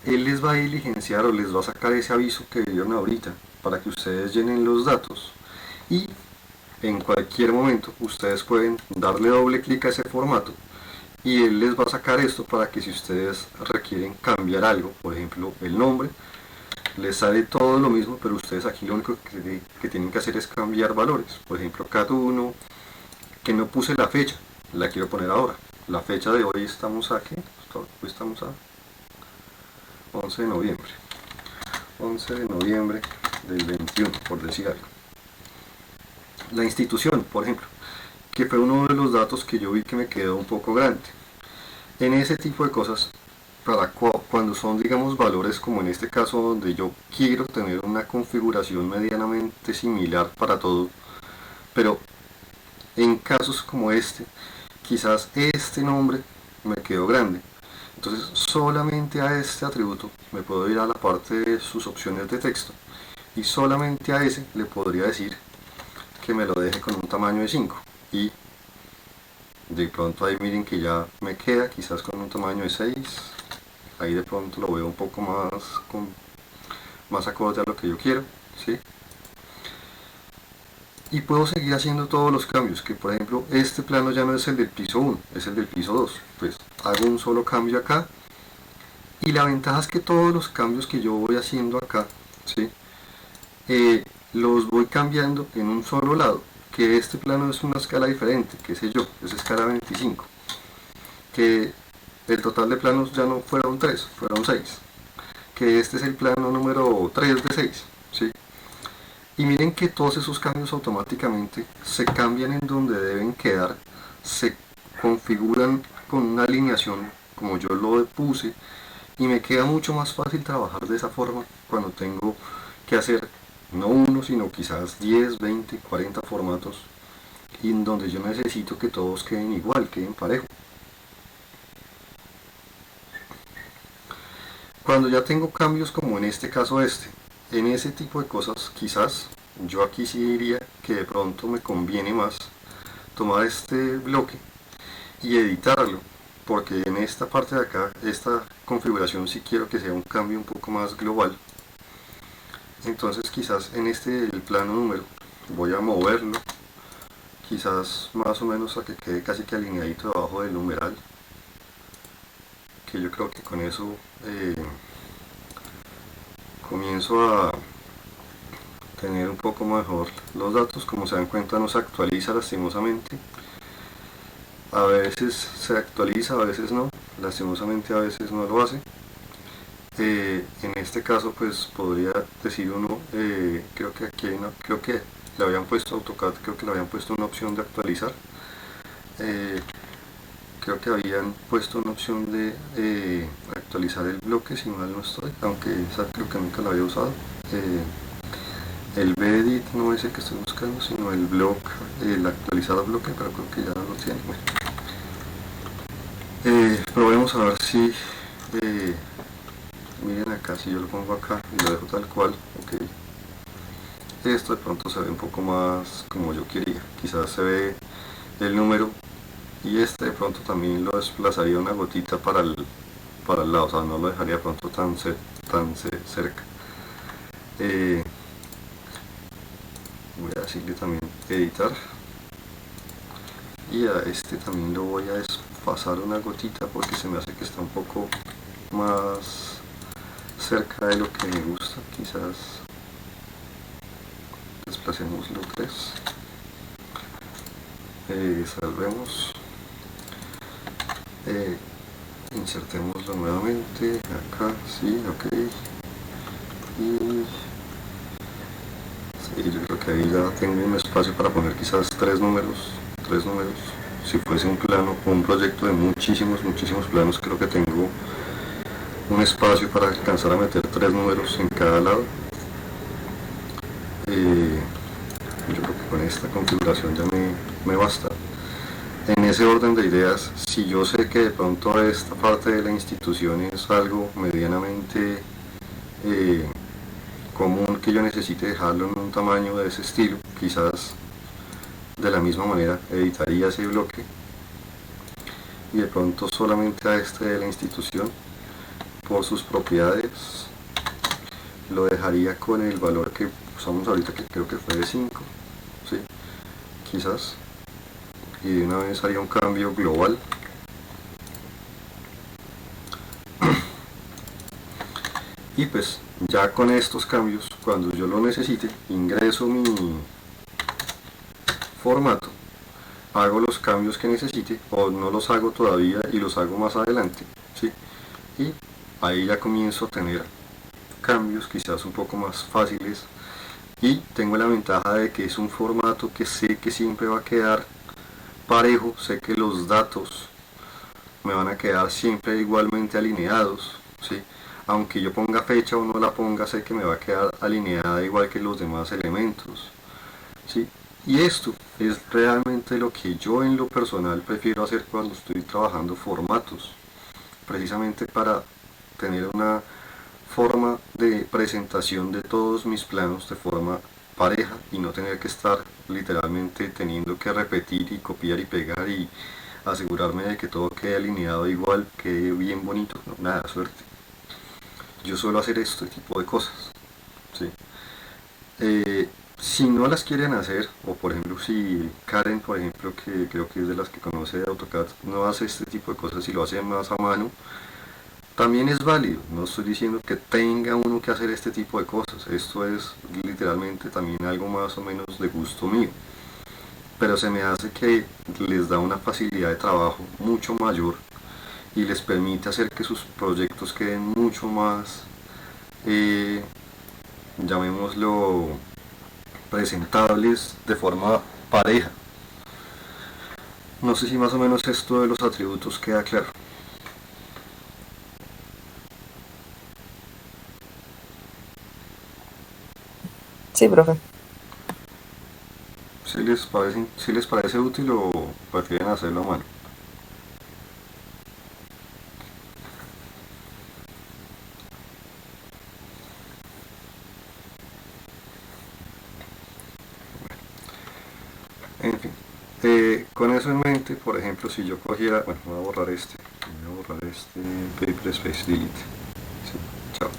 él les va a diligenciar o les va a sacar ese aviso que vieron ahorita para que ustedes llenen los datos y en cualquier momento ustedes pueden darle doble clic a ese formato y él les va a sacar esto para que si ustedes requieren cambiar algo, por ejemplo el nombre, les sale todo lo mismo, pero ustedes aquí lo único que tienen que hacer es cambiar valores. Por ejemplo, cada uno, que no puse la fecha, la quiero poner ahora. La fecha de hoy estamos aquí, hoy estamos a 11 de noviembre. 11 de noviembre del 21, por decir algo. La institución, por ejemplo, que fue uno de los datos que yo vi que me quedó un poco grande. En ese tipo de cosas, para cuando son digamos valores como en este caso donde yo quiero tener una configuración medianamente similar para todo, pero en casos como este quizás este nombre me quedó grande, entonces solamente a este atributo me puedo ir a la parte de sus opciones de texto y solamente a ese le podría decir que me lo deje con un tamaño de 5 y de pronto ahí miren que ya me queda quizás con un tamaño de 6. Ahí de pronto lo veo un poco más acorde a lo que yo quiero, ¿sí? Y puedo seguir haciendo todos los cambios, que por ejemplo este plano ya no es el del piso 1, es el del piso 2. Pues hago un solo cambio acá y la ventaja es que todos los cambios que yo voy haciendo acá, ¿sí? Los voy cambiando en un solo lado, que este plano es una escala diferente, qué sé yo, es escala 25, que el total de planos ya no fueron 3, fueron 6, que este es el plano número 3 de 6, ¿sí? Y miren que todos esos cambios automáticamente se cambian en donde deben quedar, se configuran con una alineación como yo lo puse y me queda mucho más fácil trabajar de esa forma cuando tengo que hacer no uno sino quizás 10, 20, 40 formatos y en donde yo necesito que todos queden igual, queden parejo. Cuando ya tengo cambios como en este caso en ese tipo de cosas quizás yo aquí sí diría que de pronto me conviene más tomar este bloque y editarlo, porque en esta parte de acá, esta configuración sí quiero que sea un cambio un poco más global. Entonces quizás en el plano número voy a moverlo quizás más o menos a que quede casi que alineadito debajo del numeral, que yo creo que con eso comienzo a tener un poco mejor los datos. Como se dan cuenta, no se actualiza lastimosamente, a veces se actualiza, a veces no, lastimosamente a veces no lo hace. En este caso pues podría decir uno, creo que aquí hay creo que le habían puesto AutoCAD, creo que le habían puesto una opción de actualizar. Creo que habían puesto una opción de actualizar el bloque, si mal no estoy, aunque esa creo que nunca la había usado. El Bedit no es el que estoy buscando, sino el bloque, el actualizado bloque, pero creo que ya lo tiene. Bueno. Probemos a ver si, miren acá, si yo lo pongo acá y lo dejo tal cual, ok. Esto de pronto se ve un poco más como yo quería, quizás se ve el número y este de pronto también lo desplazaría una gotita para el lado, o sea, no lo dejaría de pronto tan cerca. Voy a decirle también editar y a este también lo voy a desfasar una gotita porque se me hace que está un poco más cerca de lo que me gusta. Quizás desplacemos los 3, salvemos, insertémoslo nuevamente acá, sí, ok, y sí, yo creo que ahí ya tengo un espacio para poner quizás tres números. Si fuese un plano o un proyecto de muchísimos planos, creo que tengo un espacio para alcanzar a meter 3 números en cada lado. Yo creo que con esta configuración ya me basta. En ese orden de ideas, si yo sé que de pronto esta parte de la institución es algo medianamente común, que yo necesite dejarlo en un tamaño de ese estilo, quizás de la misma manera editaría ese bloque y de pronto solamente a este de la institución, por sus propiedades, lo dejaría con el valor que usamos ahorita, que creo que fue de 5, ¿sí? Quizás, y de una vez haría un cambio global. Y pues ya con estos cambios, cuando yo lo necesite, ingreso mi formato, hago los cambios que necesite, o no los hago todavía y los hago más adelante, ¿sí? Y ahí ya comienzo a tener cambios quizás un poco más fáciles, y tengo la ventaja de que es un formato que sé que siempre va a quedar parejo, sé que los datos me van a quedar siempre igualmente alineados, ¿sí? Aunque yo ponga fecha o no la ponga, sé que me va a quedar alineada igual que los demás elementos, ¿sí? Y esto es realmente lo que yo en lo personal prefiero hacer cuando estoy trabajando formatos, precisamente para tener una forma de presentación de todos mis planos de forma pareja y no tener que estar literalmente teniendo que repetir y copiar y pegar y asegurarme de que todo quede alineado igual, quede bien bonito. No, nada, suerte. Yo suelo hacer este tipo de cosas, ¿sí? Si no las quieren hacer, o por ejemplo si Karen, por ejemplo, que creo que es de las que conoce AutoCAD, no hace este tipo de cosas y lo hace más a mano, también es válido. No estoy diciendo que tenga uno que hacer este tipo de cosas, esto es literalmente también algo más o menos de gusto mío, pero se me hace que les da una facilidad de trabajo mucho mayor y les permite hacer que sus proyectos queden mucho más, llamémoslo, presentables de forma pareja. No sé si más o menos esto de los atributos queda claro. Sí, profe. si les parece útil o prefieren hacerlo a mano. En fin, con eso en mente, por ejemplo, si yo cogiera, bueno, voy a borrar este paper space delete. Sí, chao.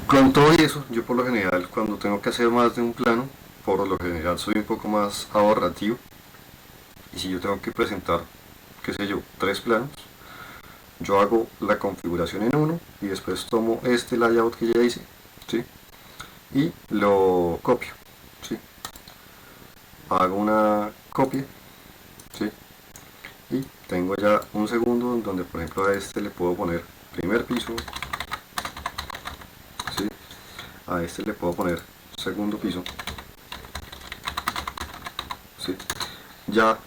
Con todo y eso, yo por lo general, cuando tengo que hacer más de un plano, por lo general soy un poco más ahorrativo. Y si yo tengo que presentar, qué sé yo, 3 planos, yo hago la configuración en uno y después tomo este layout que ya hice, ¿sí? Y lo copio, ¿sí? Hago una copia, ¿sí? Y tengo ya un segundo donde, por ejemplo, a este le puedo poner primer piso, ¿sí? A este le puedo poner segundo piso, ¿sí? Ya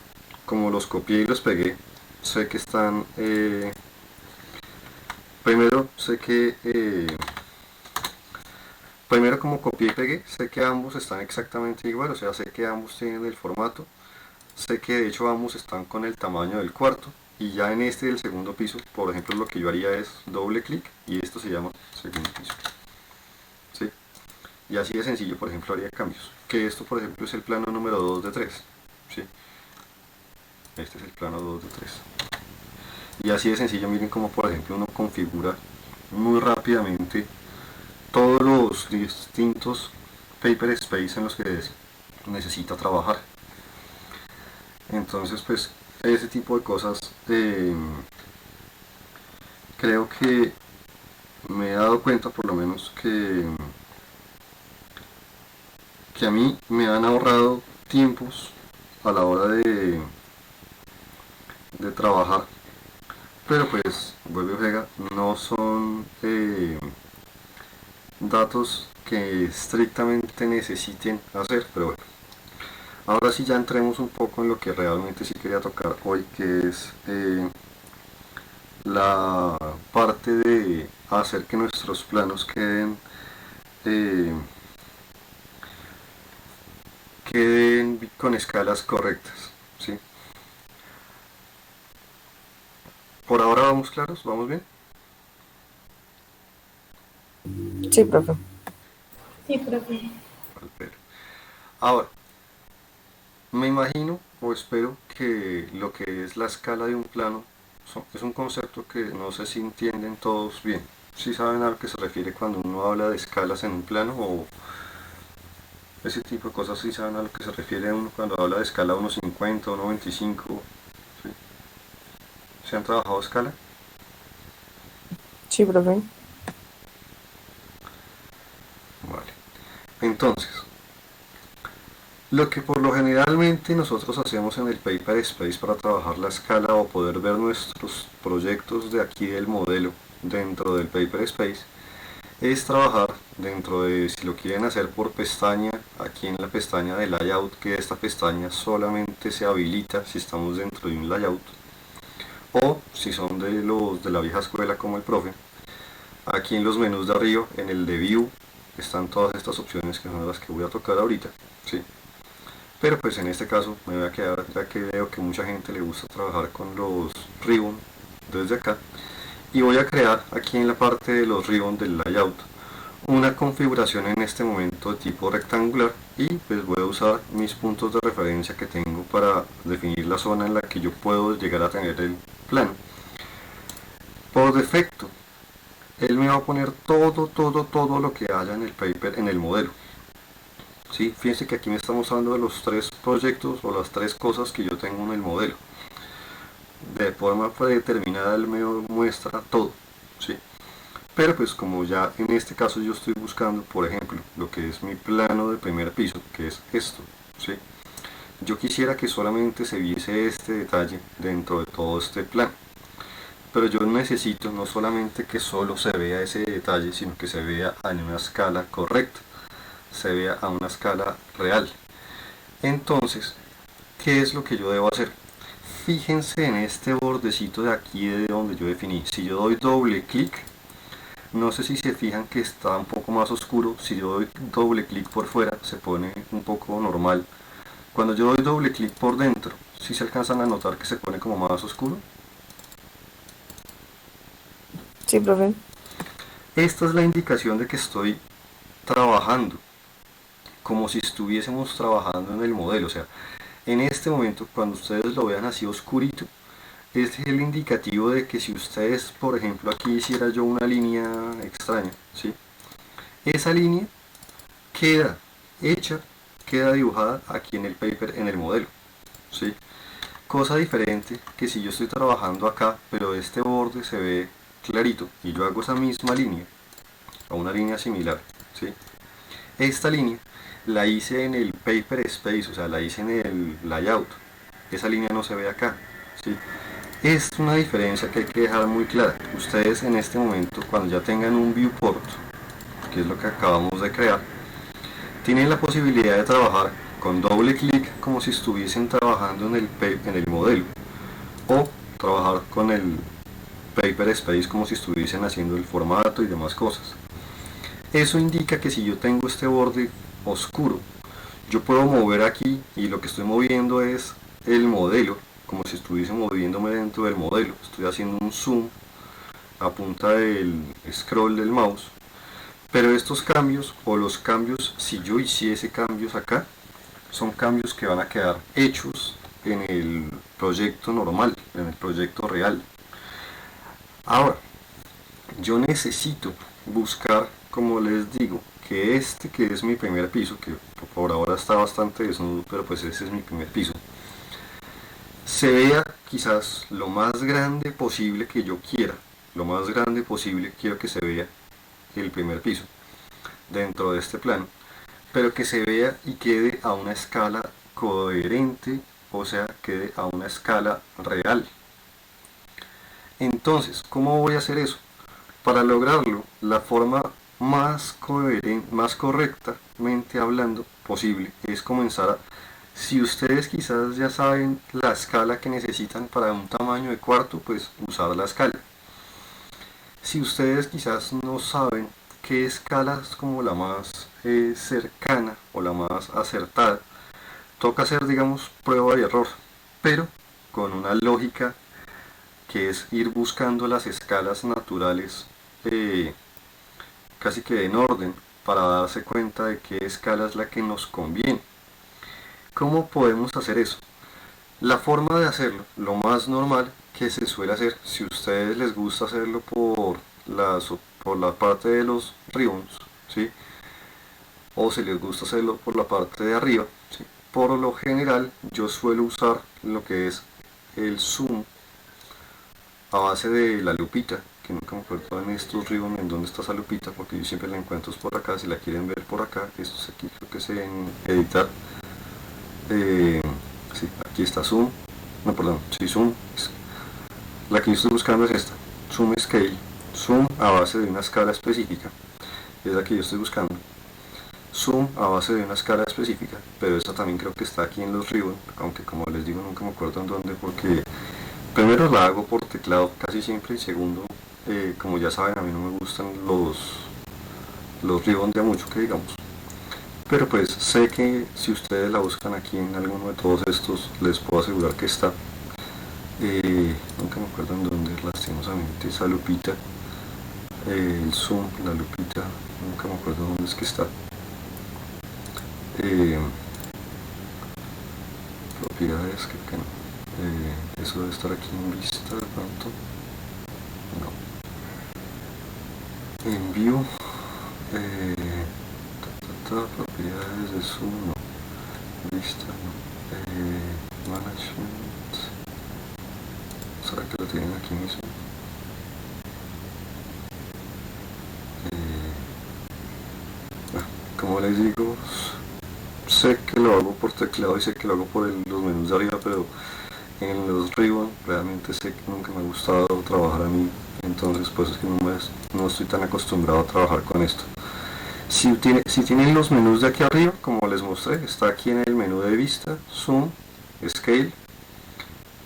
como los copié y los pegué, sé que están primero sé que primero como copié y pegué, sé que ambos están exactamente igual, o sea, sé que ambos tienen el formato, sé que de hecho ambos están con el tamaño del cuarto, y ya en este del segundo piso, por ejemplo, lo que yo haría es doble clic y esto se llama segundo piso, ¿sí? Y así de sencillo, por ejemplo, haría cambios, que esto por ejemplo es el plano número 2 de 3, ¿sí? Este es el plano 2 de 3. Y así de sencillo, miren como por ejemplo uno configura muy rápidamente todos los distintos paper space en los que necesita trabajar. Entonces pues ese tipo de cosas creo que me he dado cuenta por lo menos que a mí me han ahorrado tiempos a la hora de trabajar, pero pues vuelve y juega, no son datos que estrictamente necesiten hacer, pero bueno. Ahora sí ya entremos un poco en lo que realmente sí quería tocar hoy, que es la parte de hacer que nuestros planos eh, queden con escalas correctas, ¿sí? Por ahora vamos claros, vamos bien. Sí, profe. Sí, profe. Ahora, me imagino o espero que lo que es la escala de un plano es un concepto que no sé si entienden todos bien. Si saben a lo que se refiere cuando uno habla de escalas en un plano, o ese tipo de cosas, si saben a lo que se refiere uno cuando habla de escala 1.50, 1.25. ¿Sí? ¿Se han trabajado escala? Sí, profe. Vale. Entonces, lo que por lo generalmente nosotros hacemos en el Paper Space para trabajar la escala o poder ver nuestros proyectos de aquí del modelo dentro del Paper Space es trabajar dentro de, si lo quieren hacer por pestaña, aquí en la pestaña de layout, que esta pestaña solamente se habilita si estamos dentro de un layout, o si son de los de la vieja escuela como el profe, aquí en los menús de arriba, en el de view, están todas estas opciones que son las que voy a tocar ahorita, ¿sí? Pero pues en este caso me voy a quedar, ya que veo que mucha gente le gusta trabajar con los ribbon desde acá, y voy a crear aquí en la parte de los ribbon del layout una configuración en este momento de tipo rectangular, y pues voy a usar mis puntos de referencia que tengo para definir la zona en la que yo puedo llegar a tener el plano. Por defecto él me va a poner todo lo que haya en el paper, en el modelo. ¿Sí? Fíjense que aquí me está mostrando de los 3 proyectos o las 3 cosas que yo tengo en el modelo. De forma predeterminada él me muestra todo, ¿sí? Pero pues como ya en este caso yo estoy buscando, por ejemplo, lo que es mi plano de primer piso, que es esto, ¿sí? Yo quisiera que solamente se viese este detalle dentro de todo este plano. Pero yo necesito no solamente que solo se vea ese detalle, sino que se vea en una escala correcta, se vea a una escala real. Entonces, ¿qué es lo que yo debo hacer? Fíjense en este bordecito de aquí de donde yo definí. Si yo doy doble clic, No sé si se fijan que está un poco más oscuro. Si yo doy doble clic por fuera se pone un poco normal. Cuando yo doy doble clic por dentro, si se alcanzan a notar que se pone como más oscuro. Sí, profe. Esta es la indicación de que estoy trabajando, como si estuviésemos trabajando en el modelo. O sea, en este momento, cuando ustedes lo vean así oscurito, es el indicativo de que si ustedes, por ejemplo, aquí hiciera yo una línea extraña, ¿sí? Esa línea queda hecha, queda dibujada aquí en el paper, en el modelo, ¿sí? Cosa diferente que si yo estoy trabajando acá, pero este borde se ve clarito y yo hago esa misma línea, o una línea similar, ¿sí? Esta línea la hice en el paper space, o sea, la hice en el layout. Esa línea no se ve acá, ¿sí? Es una diferencia que hay que dejar muy clara. Ustedes en este momento, cuando ya tengan un viewport, que es lo que acabamos de crear, tienen la posibilidad de trabajar con doble clic como si estuviesen trabajando en el modelo, o trabajar con el paper space como si estuviesen haciendo el formato y demás cosas. Eso indica que si yo tengo este borde oscuro, yo puedo mover aquí y lo que estoy moviendo es el modelo, como si estuviese moviéndome dentro del modelo. Estoy haciendo un zoom a punta del scroll del mouse. Pero estos cambios, o los cambios, si yo hiciese cambios acá, son cambios que van a quedar hechos en el proyecto normal, en el proyecto real. Ahora, yo necesito buscar, como les digo, que este que es mi primer piso, que por ahora está bastante desnudo, pero pues ese es mi primer piso, se vea quizás lo más grande posible que yo quiera. Lo más grande posible quiero que se vea el primer piso dentro de este plano, pero que se vea y quede a una escala coherente, o sea, quede a una escala real. Entonces, ¿cómo voy a hacer eso? Para lograrlo, la forma más coherente, más correctamente hablando posible, es comenzar a... Si ustedes quizás ya saben la escala que necesitan para un tamaño de cuarto, pues usar la escala. Si ustedes quizás no saben qué escala es como la más cercana o la más acertada, toca hacer, digamos, prueba y error, pero con una lógica que es ir buscando las escalas naturales casi que en orden para darse cuenta de qué escala es la que nos conviene. ¿Cómo podemos hacer eso? La forma de hacerlo, lo más normal que se suele hacer, si a ustedes les gusta hacerlo por la parte de los ribbons, ¿sí? O si les gusta hacerlo por la parte de arriba, ¿sí? Por lo general yo suelo usar lo que es el zoom a base de la lupita, que nunca me acuerdo en estos ribbons en dónde está esa lupita, porque yo siempre la encuentro por acá. Si la quieren ver por acá, esto es aquí, creo que es en editar. Sí, aquí está zoom, no, perdón, sí, zoom. La que yo estoy buscando es esta, zoom scale, zoom a base de una escala específica, es la que yo estoy buscando. Zoom a base de una escala específica, pero esa también creo que está aquí en los ribbons, aunque como les digo nunca me acuerdo en dónde, porque primero la hago por teclado casi siempre, y segundo, como ya saben, a mí no me gustan los ribbons de a mucho que digamos. Pero pues sé que si ustedes la buscan aquí en alguno de todos estos, les puedo asegurar que está. Nunca me acuerdo en dónde, lastimosamente, esa lupita, el zoom, la lupita, nunca me acuerdo dónde es que está. Propiedades, creo que no. Eso debe estar aquí en vista de pronto. No. En view. Propiedades de zoom, no. Vista, no. Management. ¿Será que lo tienen aquí mismo? Como les digo, sé que lo hago por teclado y sé que lo hago por los menús de arriba, pero en los ribbon realmente sé que nunca me ha gustado trabajar a mí, entonces pues es que no estoy tan acostumbrado a trabajar con esto. Si tienen los menús de aquí arriba, como les mostré, está aquí en el menú de vista, zoom, scale,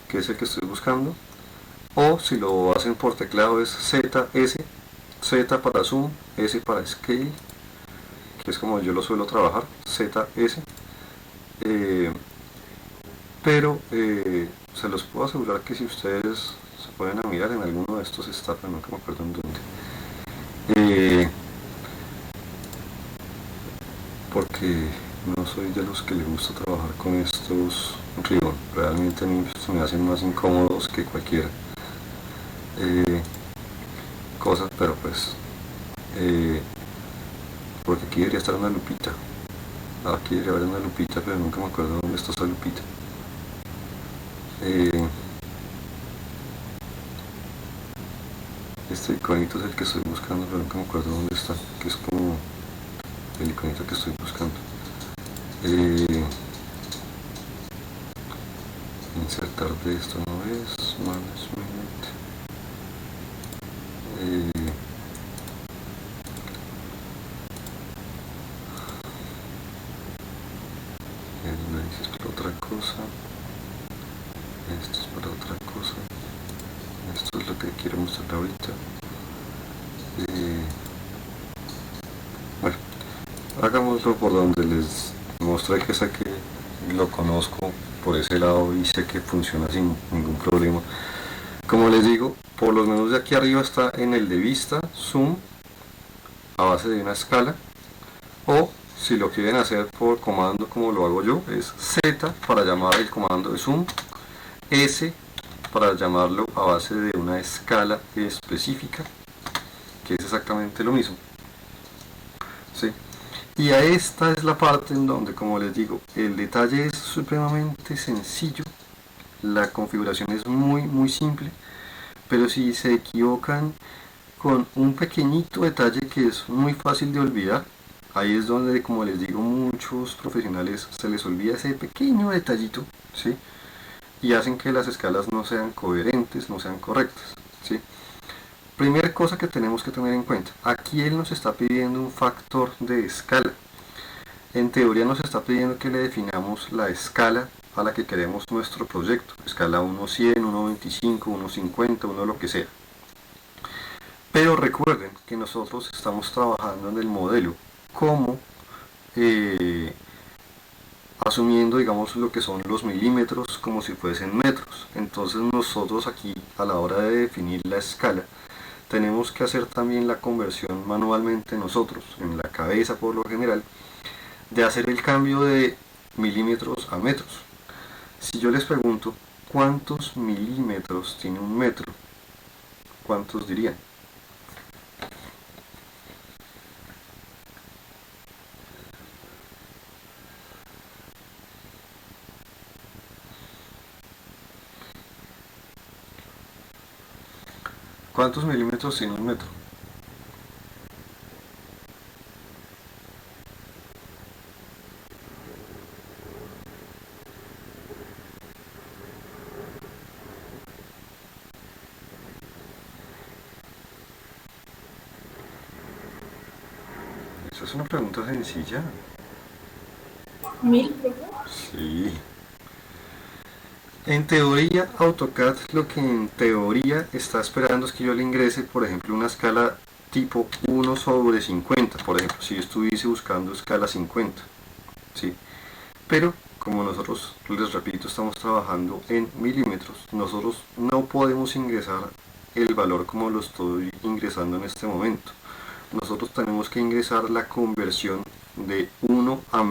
que es el que estoy buscando, o si lo hacen por teclado es ZS Z para zoom, S para scale, que es como yo lo suelo trabajar, ZS. Pero se los puedo asegurar que si ustedes se ponen a mirar en alguno de estos está, pero nunca me acuerdo en dónde. Porque no soy de los que les gusta trabajar con estos ribbon, realmente a mí se me hacen más incómodos que cualquier cosa, pero pues porque aquí debería estar una lupita, aquí debería haber una lupita, pero nunca me acuerdo dónde está esa lupita. Este iconito es el que estoy buscando, pero nunca me acuerdo dónde está, que es como el iconito que estoy buscando. Insertar de esto no es management. El análisis para otra cosa, esto es para otra cosa, esto es lo que quiero mostrar ahorita. Bueno, hagámoslo por donde les mostré que saqué, lo conozco por ese lado y sé que funciona sin ningún problema. Como les digo, por los menús de aquí arriba está en el de vista, zoom, a base de una escala, o si lo quieren hacer por comando como lo hago yo, es Z para llamar el comando de zoom, S para llamarlo a base de una escala específica, que es exactamente lo mismo. ¿Sí? Y a esta es la parte en donde, como les digo, el detalle es supremamente sencillo, la configuración es muy simple, pero si se equivocan con un pequeñito detalle que es muy fácil de olvidar, ahí es donde, como les digo, muchos profesionales se les olvida ese pequeño detallito, ¿sí? Y hacen que las escalas no sean coherentes, no sean correctas, ¿sí? Primera cosa que tenemos que tener en cuenta, aquí él nos está pidiendo un factor de escala. En teoría nos está pidiendo que le definamos la escala a la que queremos nuestro proyecto, escala 1:100, 1:25, 1:50, 1 lo que sea. Pero recuerden que nosotros estamos trabajando en el modelo como asumiendo, digamos, lo que son los milímetros como si fuesen metros. Entonces nosotros aquí, a la hora de definir la escala, tenemos que hacer también la conversión manualmente nosotros, en la cabeza por lo general, de hacer el cambio de milímetros a metros. Si yo les pregunto, ¿cuántos milímetros tiene un metro? ¿Cuántos dirían? ¿Cuántos milímetros tiene un metro? Esa es una pregunta sencilla. 1000, profe. Sí. En teoría, AutoCAD lo que en teoría está esperando es que yo le ingrese, por ejemplo, una escala tipo 1/50, por ejemplo, si yo estuviese buscando escala 50, ¿sí? Pero como nosotros, les repito, estamos trabajando en milímetros, nosotros no podemos ingresar el valor como lo estoy ingresando en este momento. Nosotros tenemos que ingresar la conversión de 1 a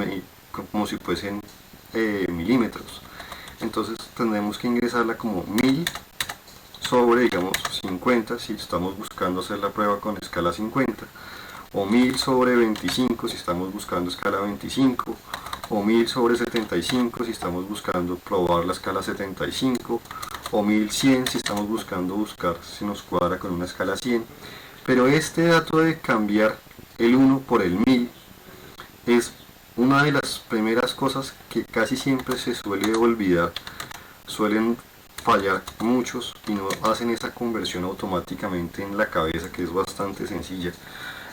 como si fuesen milímetros. Entonces tendremos que ingresarla como 1000 sobre, digamos, 50 si estamos buscando hacer la prueba con escala 50, o 1000 sobre 25 si estamos buscando escala 25, o 1000 sobre 75 si estamos buscando probar la escala 75, o 1100 si estamos buscar si nos cuadra con una escala 100. Pero este dato de cambiar el 1 por el 1000 es una de las primeras cosas que casi siempre se suele olvidar, suelen fallar muchos y no hacen esa conversión automáticamente en la cabeza, que es bastante sencilla.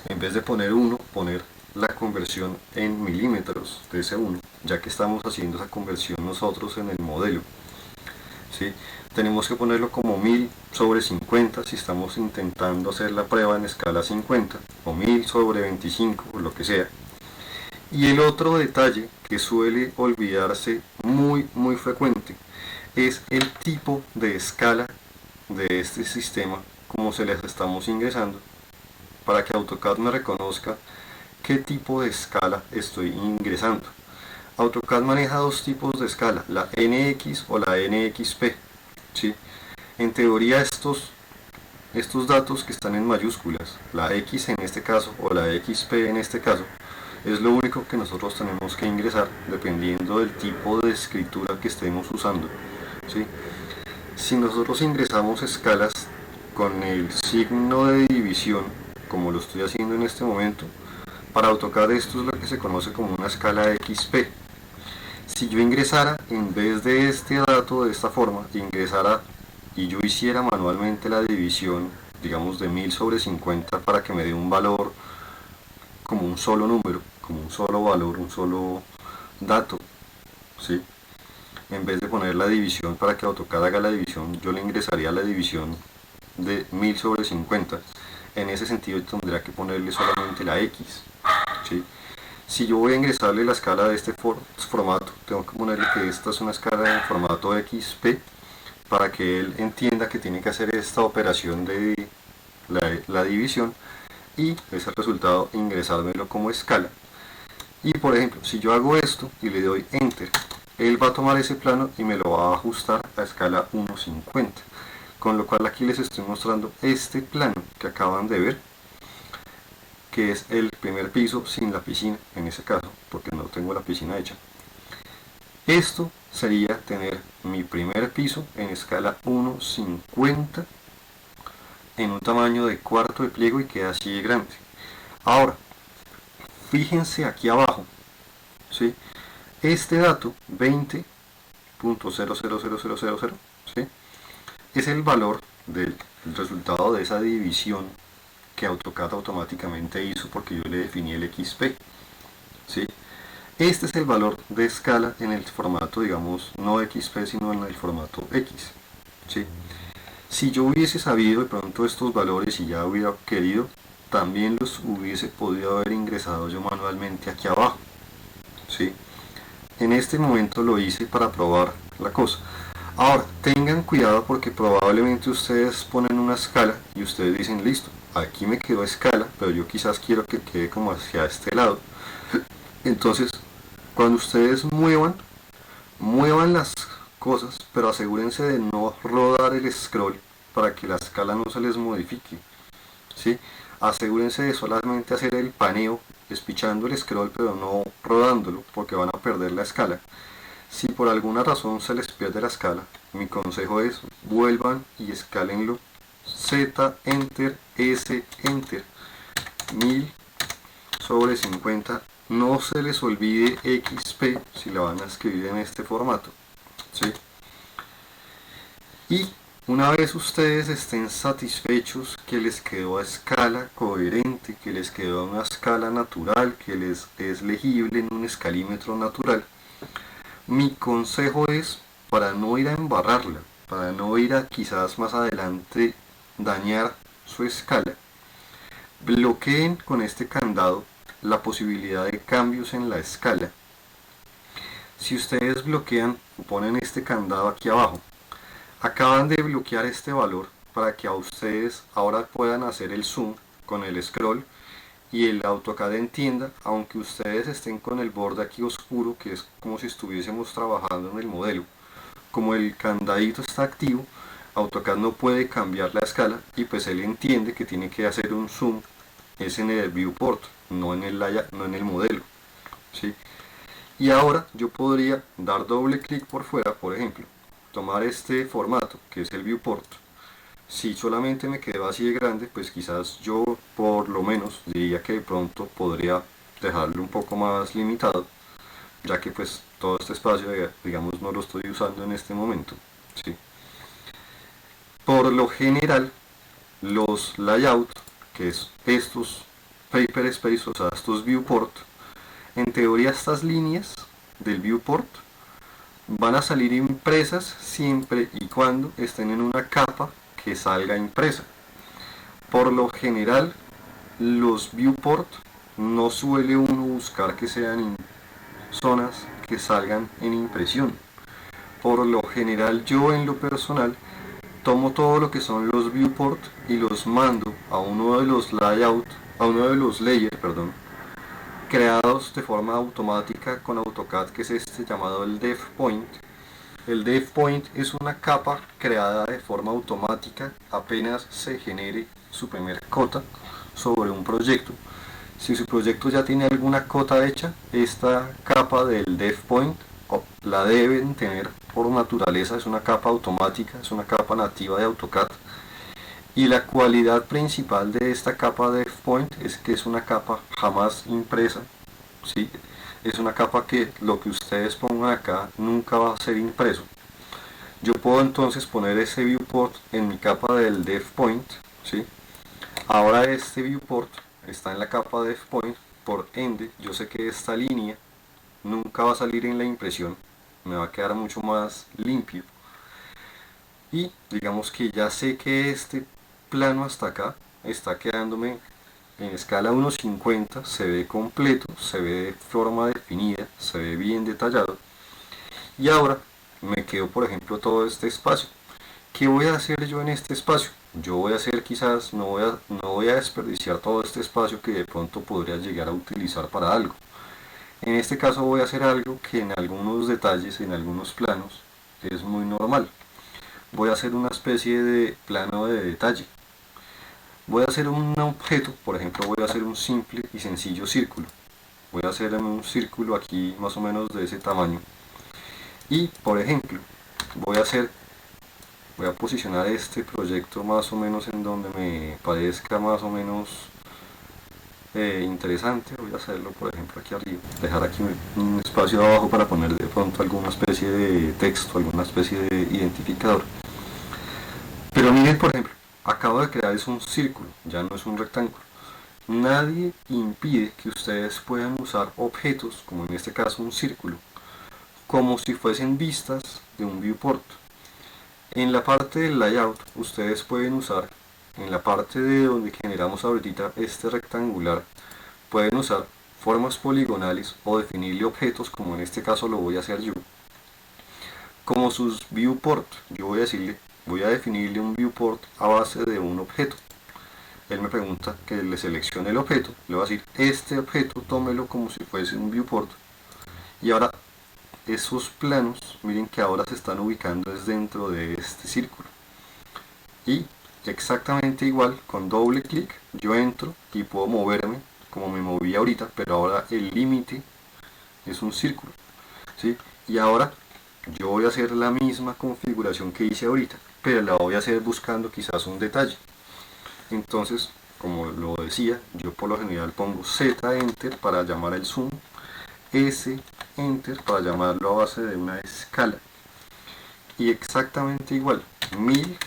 En vez de poner 1, poner la conversión en milímetros de ese 1, ya que estamos haciendo esa conversión nosotros en el modelo. ¿sí? Tenemos que ponerlo como 1000 sobre 50 si estamos intentando hacer la prueba en escala 50, o 1000 sobre 25, o lo que sea. Y el otro detalle que suele olvidarse muy frecuente es el tipo de escala de este sistema como se les estamos ingresando, para que AutoCAD me reconozca qué tipo de escala estoy ingresando. AutoCAD maneja dos tipos de escala, la NX o la NXP, ¿sí? En teoría estos datos que están en mayúsculas, la X en este caso o la XP en este caso, es lo único que nosotros tenemos que ingresar dependiendo del tipo de escritura que estemos usando, ¿sí? Si nosotros ingresamos escalas con el signo de división, como lo estoy haciendo en este momento, para AutoCAD esto es lo que se conoce como una escala XP. Si yo ingresara, en vez de este dato de esta forma, ingresara y yo hiciera manualmente la división, digamos de 1000 sobre 50 para que me dé un valor como un solo número, como un solo valor, un solo dato, ¿sí? En vez de poner la división para que AutoCAD haga la división, yo le ingresaría la división de 1000 sobre 50. En ese sentido tendría que ponerle solamente la X, ¿sí? Si yo voy a ingresarle la escala de este formato, tengo que ponerle que esta es una escala en formato XP para que él entienda que tiene que hacer esta operación de la división y ese resultado ingresármelo como escala. Y por ejemplo, si yo hago esto y le doy Enter, él va a tomar ese plano y me lo va a ajustar a escala 1.50. Con lo cual aquí les estoy mostrando este plano que acaban de ver, que es el primer piso sin la piscina, en ese caso, porque no tengo la piscina hecha. Esto sería tener mi primer piso en escala 1.50 en un tamaño de cuarto de pliego y queda así de grande. Ahora, fíjense aquí abajo, ¿sí? Este dato 20.000000, ¿sí? Es el valor del resultado de esa división que AutoCAD automáticamente hizo porque yo le definí el XP, ¿sí? Este es el valor de escala en el formato, digamos, no XP, sino en el formato X, ¿sí? Si yo hubiese sabido de pronto estos valores y ya hubiera querido, también los hubiese podido haber ingresado yo manualmente aquí abajo, ¿sí? En este momento lo hice para probar la cosa. Ahora, tengan cuidado porque probablemente ustedes ponen una escala y ustedes dicen, listo, aquí me quedó escala, pero yo quizás quiero que quede como hacia este lado. Entonces, cuando ustedes muevan las cosas, pero asegúrense de no rodar el scroll para que la escala no se les modifique, ¿sí? Asegúrense de solamente hacer el paneo, despichando el scroll, pero no rodándolo, porque van a perder la escala. Si por alguna razón se les pierde la escala, mi consejo es vuelvan y escálenlo Z, Enter, S, Enter, 1000 sobre 50. No se les olvide XP si la van a escribir en este formato, ¿sí? Y una vez ustedes estén satisfechos que les quedó a escala coherente, que les quedó a una escala natural, que les es legible en un escalímetro natural, mi consejo es, para no ir a embarrarla, para no ir a quizás más adelante dañar su escala, bloqueen con este candado la posibilidad de cambios en la escala. Si ustedes bloquean o ponen este candado aquí abajo, acaban de bloquear este valor para que a ustedes ahora puedan hacer el zoom con el scroll y el AutoCAD entienda, aunque ustedes estén con el borde aquí oscuro, que es como si estuviésemos trabajando en el modelo, como el candadito está activo, AutoCAD no puede cambiar la escala y pues él entiende que tiene que hacer un zoom es en el viewport, no en el modelo, ¿sí? Y ahora yo podría dar doble clic por fuera, por ejemplo, tomar este formato que es el viewport. Si solamente me quedó así de grande, pues quizás yo por lo menos diría que de pronto podría dejarlo un poco más limitado, ya que pues todo este espacio, digamos, no lo estoy usando en este momento, ¿sí? Por lo general, los layout, que es estos paper space, o sea, estos viewport, en teoría estas líneas del viewport van a salir impresas siempre y cuando estén en una capa que salga impresa. Por lo general, los viewport no suele uno buscar que sean zonas que salgan en impresión. Por lo general, yo en lo personal tomo todo lo que son los viewport y los mando a uno de los layers, creados de forma automática con AutoCAD, que es este llamado el Dev Point. El Dev Point es una capa creada de forma automática apenas se genere su primer cota sobre un proyecto. Si su proyecto ya tiene alguna cota hecha, esta capa del Dev Point la deben tener por naturaleza. Es una capa automática, es una capa nativa de AutoCAD. Y la cualidad principal de esta capa de Dev Point es que es una capa jamás impresa, ¿sí? Es una capa que lo que ustedes pongan acá nunca va a ser impreso. Yo puedo entonces poner ese viewport en mi capa del Dev Point, ¿sí? Ahora este viewport está en la capa Dev Point, por ende yo sé que esta línea nunca va a salir en la impresión, me va a quedar mucho más limpio. Y digamos que ya sé que este plano hasta acá está quedándome en escala 1.50, se ve completo, se ve de forma definida, se ve bien detallado. Y ahora me quedo, por ejemplo, todo este espacio. ¿Qué voy a hacer yo en este espacio? Yo voy a hacer quizás, no voy a desperdiciar todo este espacio que de pronto podría llegar a utilizar para algo. En este caso voy a hacer algo que en algunos detalles, en algunos planos, es muy normal. Voy a hacer una especie de plano de detalle. Voy a hacer un objeto, por ejemplo voy a hacer un simple y sencillo círculo. Voy a hacer un círculo aquí más o menos de ese tamaño. Y por ejemplo, voy a posicionar este proyecto más o menos en donde me parezca más o menos interesante. Voy a hacerlo por ejemplo aquí arriba, dejar aquí un espacio abajo para poner de pronto alguna especie de texto, alguna especie de identificador. Pero miren, por ejemplo, acabo de crear es un círculo, ya no es un rectángulo. Nadie impide que ustedes puedan usar objetos, como en este caso un círculo, como si fuesen vistas de un viewport. En la parte del layout ustedes pueden usar, en la parte de donde generamos ahorita este rectangular, pueden usar formas poligonales o definirle objetos, como en este caso lo voy a hacer yo, como sus viewport. Yo voy a definirle un viewport a base de un objeto. Él me pregunta que le seleccione el objeto, le voy a decir este objeto tómelo como si fuese un viewport. Y ahora esos planos, miren que ahora se están ubicando es dentro de este círculo. Y exactamente igual, con doble clic yo entro y puedo moverme como me moví ahorita, pero ahora el límite es un círculo, ¿sí? Y ahora yo voy a hacer la misma configuración que hice ahorita, pero la voy a hacer buscando quizás un detalle. Entonces, como lo decía, yo por lo general pongo Z Enter para llamar el zoom, S Enter para llamarlo a base de una escala, y exactamente igual 1000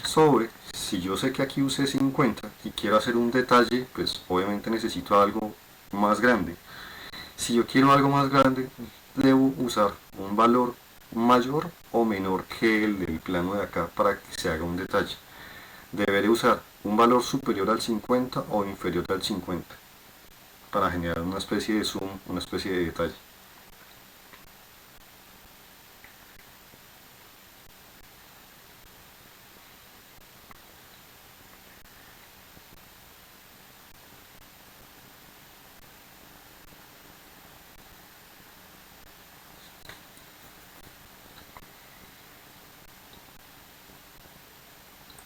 sobre, si yo sé que aquí usé 50 y quiero hacer un detalle, pues obviamente necesito algo más grande. Si yo quiero algo más grande, debo usar un valor mayor o menor que el del plano de acá para que se haga un detalle. Deberé usar un valor superior al 50 o inferior al 50 para generar una especie de zoom, una especie de detalle.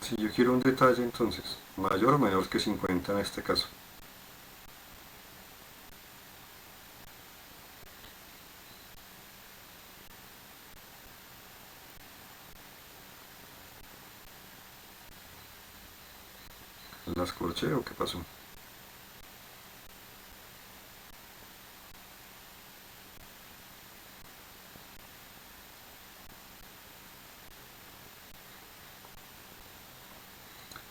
Si yo quiero un detalle, entonces, mayor o menor que 50 en este caso. ¿Las corché o qué pasó?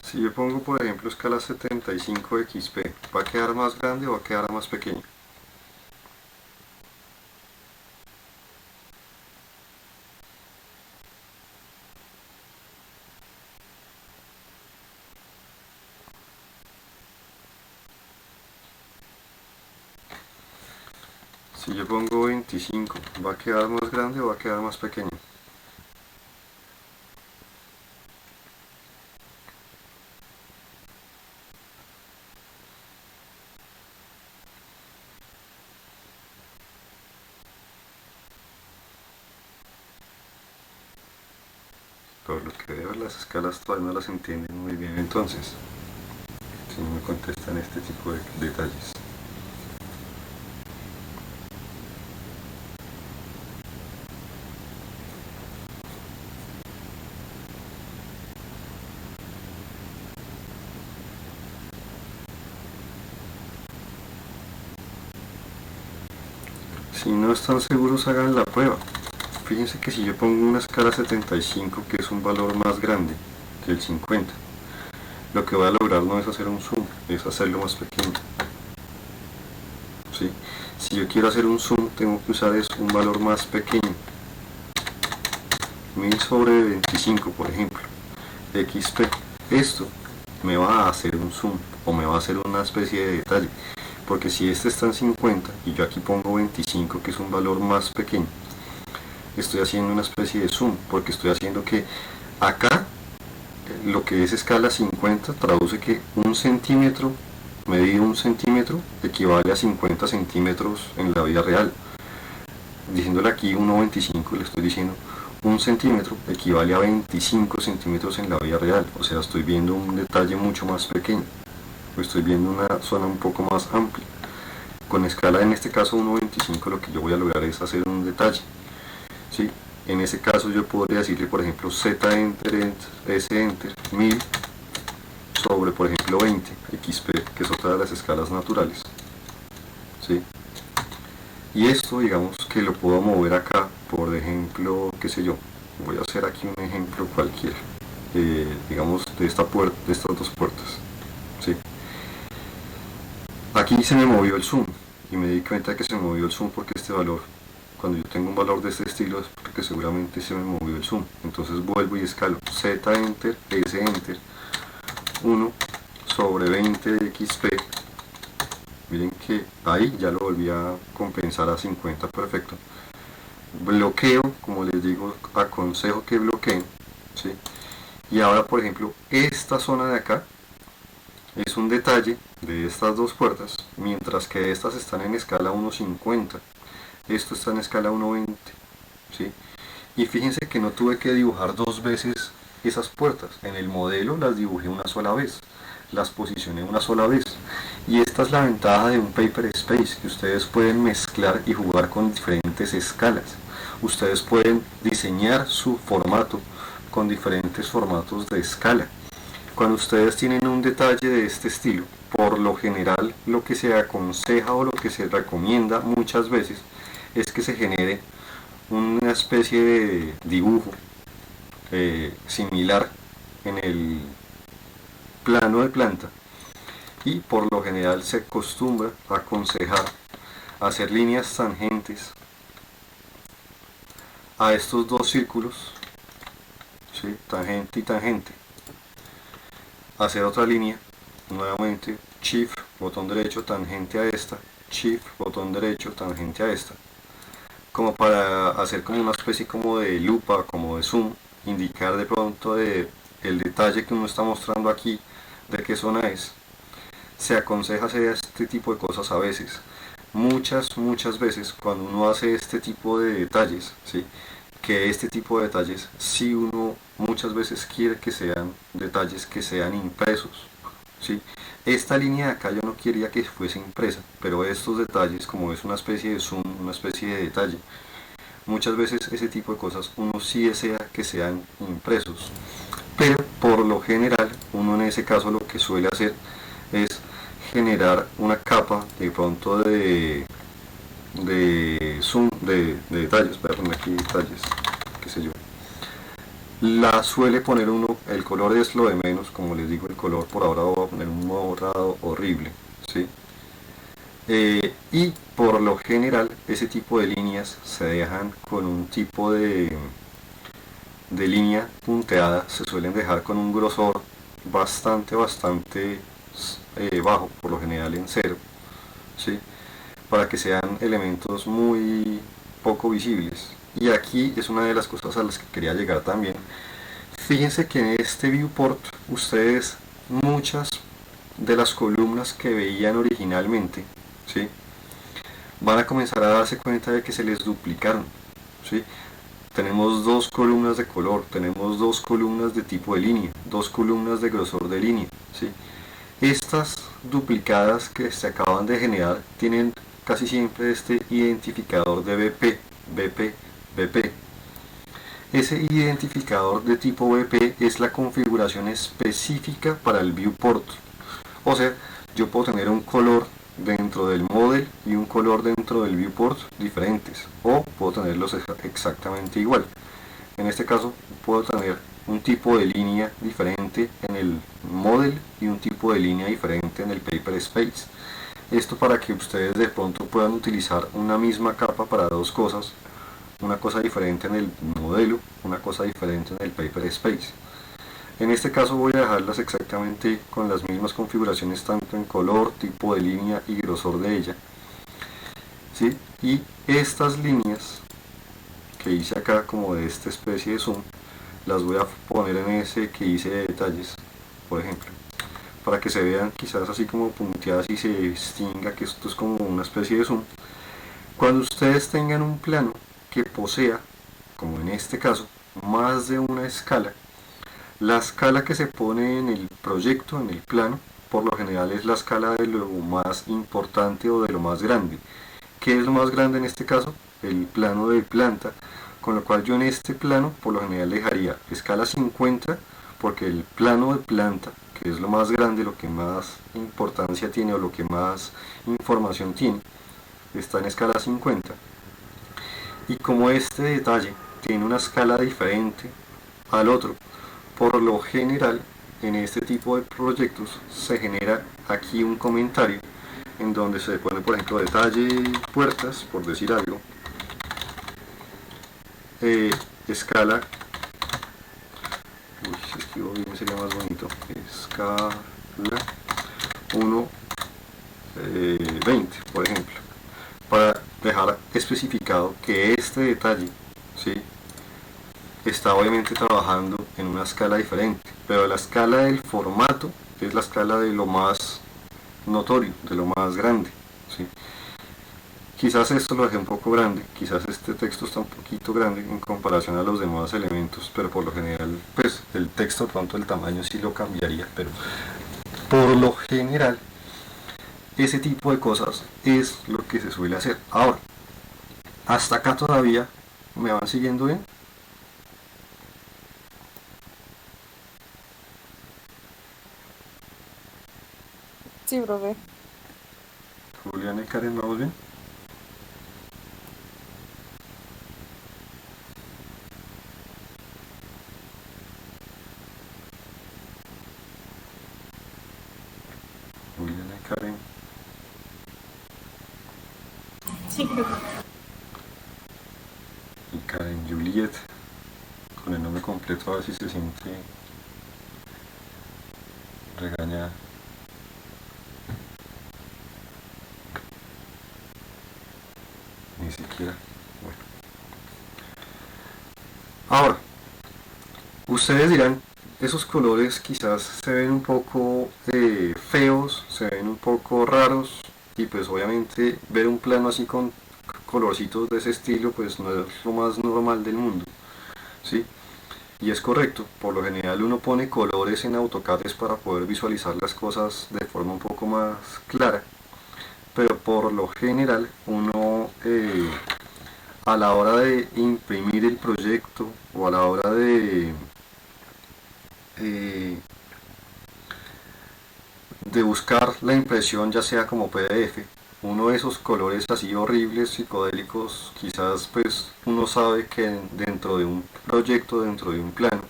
Si yo pongo por ejemplo escala 75 XP, ¿va a quedar más grande o va a quedar más pequeño? Si yo pongo 25, ¿va a quedar más grande o va a quedar más pequeño? Por lo que veo, las escalas todavía no las entienden muy bien, entonces, si no me contestan este tipo de detalles. Si no están seguros, hagan la prueba. Fíjense que si yo pongo una escala 75, que es un valor más grande que el 50, lo que voy a lograr no es hacer un zoom, es hacerlo más pequeño. ¿Sí? Si yo quiero hacer un zoom, tengo que usar un valor más pequeño. 1000 sobre 25, por ejemplo. XP. Esto me va a hacer un zoom, o me va a hacer una especie de detalle. Porque si este está en 50 y yo aquí pongo 25, que es un valor más pequeño, estoy haciendo una especie de zoom, porque estoy haciendo que acá lo que es escala 50 traduce que un centímetro, medir un centímetro equivale a 50 centímetros en la vida real. Diciéndole aquí 1,25, le estoy diciendo un centímetro equivale a 25 centímetros en la vida real. O sea, estoy viendo un detalle mucho más pequeño, estoy viendo una zona un poco más amplia. Con escala, en este caso 1,25, lo que yo voy a lograr es hacer un detalle. ¿Sí? En ese caso yo podría decirle, por ejemplo, Z enter, S enter, 1000 sobre, por ejemplo, 20, XP, que es otra de las escalas naturales. ¿Sí? Y esto, digamos, que lo puedo mover acá, por ejemplo, qué sé yo, voy a hacer aquí un ejemplo cualquiera, digamos, de esta puerta, de estas dos puertas. ¿Sí? Aquí se me movió el zoom, y me di cuenta de que se me movió el zoom porque este valor, cuando yo tengo un valor de este estilo, es porque seguramente se me movió el zoom. Entonces vuelvo y escalo Z enter, S enter, 1 sobre 20 de XP. Miren que ahí ya lo volví a compensar a 50, perfecto. Bloqueo, como les digo, aconsejo que bloqueen, ¿sí? Y ahora, por ejemplo, esta zona de acá es un detalle de estas dos puertas, mientras que estas están en escala 1,50. Esto está en escala 1,20, ¿sí? Y fíjense que no tuve que dibujar dos veces esas puertas. En el modelo las dibujé una sola vez, las posicioné una sola vez. Y esta es la ventaja de un Paper Space, que ustedes pueden mezclar y jugar con diferentes escalas. Ustedes pueden diseñar su formato con diferentes formatos de escala. Cuando ustedes tienen un detalle de este estilo, por lo general lo que se aconseja o lo que se recomienda muchas veces es que se genere una especie de dibujo similar en el plano de planta, y por lo general se acostumbra a aconsejar hacer líneas tangentes a estos dos círculos, ¿sí? Tangente y tangente, hacer otra línea, nuevamente shift botón derecho tangente a esta, shift botón derecho tangente a esta, como para hacer como una especie como de lupa, como de zoom, indicar de pronto el detalle que uno está mostrando aquí, de qué zona es. Se aconseja hacer este tipo de cosas a veces. Muchas veces cuando uno hace este tipo de detalles, ¿sí? Que este tipo de detalles, si uno muchas veces quiere que sean detalles que sean impresos, ¿sí? Esta línea de acá yo no quería que fuese impresa, pero estos detalles, como es una especie de zoom, una especie de detalle, muchas veces ese tipo de cosas uno sí desea que sean impresos, pero por lo general uno en ese caso lo que suele hacer es generar una capa de pronto de zoom, de detalles, voy a poner aquí detalles, qué sé yo, la suele poner uno, el color es lo de menos, como les digo, el color por ahora voy a poner un morado horrible, ¿sí? Y por lo general ese tipo de líneas se dejan con un tipo de línea punteada, se suelen dejar con un grosor bastante bajo, por lo general en 0, ¿sí? para que sean elementos muy poco visibles. Y aquí es una de las cosas a las que quería llegar también. Fíjense que en este viewport ustedes muchas de las columnas que veían originalmente, ¿sí?, van a comenzar a darse cuenta de que se les duplicaron, ¿sí? Tenemos dos columnas de color, tenemos dos columnas de tipo de línea, dos columnas de grosor de línea, ¿sí? Estas duplicadas que se acaban de generar tienen casi siempre este identificador de BP, BP, BP. Ese identificador de tipo BP es la configuración específica para el viewport. O sea, yo puedo tener un color dentro del model y un color dentro del viewport diferentes, o puedo tenerlos exactamente igual. En este caso puedo tener un tipo de línea diferente en el model y un tipo de línea diferente en el paper space. Esto para que ustedes de pronto puedan utilizar una misma capa para dos cosas, una cosa diferente en el modelo, una cosa diferente en el paper space. En este caso voy a dejarlas exactamente con las mismas configuraciones tanto en color, tipo de línea y grosor de ella, ¿sí? Y estas líneas que hice acá como de esta especie de zoom, las voy a poner en ese que hice de detalles, por ejemplo, para que se vean quizás así como punteadas y se distinga que esto es como una especie de zoom. Cuando ustedes tengan un plano que posea, como en este caso, más de una escala, la escala que se pone en el proyecto, en el plano, por lo general es la escala de lo más importante o de lo más grande. ¿Qué es lo más grande en este caso? El plano de planta, con lo cual yo en este plano por lo general dejaría escala 50, porque el plano de planta, que es lo más grande, lo que más importancia tiene o lo que más información tiene, está en escala 50. Y como este detalle tiene una escala diferente al otro, por lo general en este tipo de proyectos se genera aquí un comentario en donde se pone, por ejemplo, detalle puertas, por decir algo, escala, si escribo bien sería más bonito, escala 1, 20, por ejemplo, para dejar especificado que este detalle, ¿sí?, está obviamente trabajando en una escala diferente, pero la escala del formato es la escala de lo más notorio, de lo más grande, ¿sí? Quizás esto lo dejé un poco grande, quizás este texto está un poquito grande en comparación a los demás elementos, pero por lo general, pues el texto pronto el tamaño sí lo cambiaría, pero por lo general ese tipo de cosas es lo que se suele hacer. Ahora, hasta acá todavía me van siguiendo bien. Sí, profe. Julián y Karen, ¿vamos bien? Julián y Karen. Sí, profe. Y Karen Juliet, con el nombre completo, a ver si se siente regañada. Ni siquiera. Bueno. Ahora, ustedes dirán, esos colores quizás se ven un poco feos, se ven un poco raros, y pues obviamente ver un plano así con colorcitos de ese estilo pues no es lo más normal del mundo, ¿sí? Y es correcto, por lo general uno pone colores en AutoCAD para poder visualizar las cosas de forma un poco más clara, pero por lo general uno a la hora de imprimir el proyecto o a la hora de buscar la impresión, ya sea como PDF, uno de esos colores así horribles, psicodélicos, quizás pues uno sabe que dentro de un proyecto, dentro de un plano,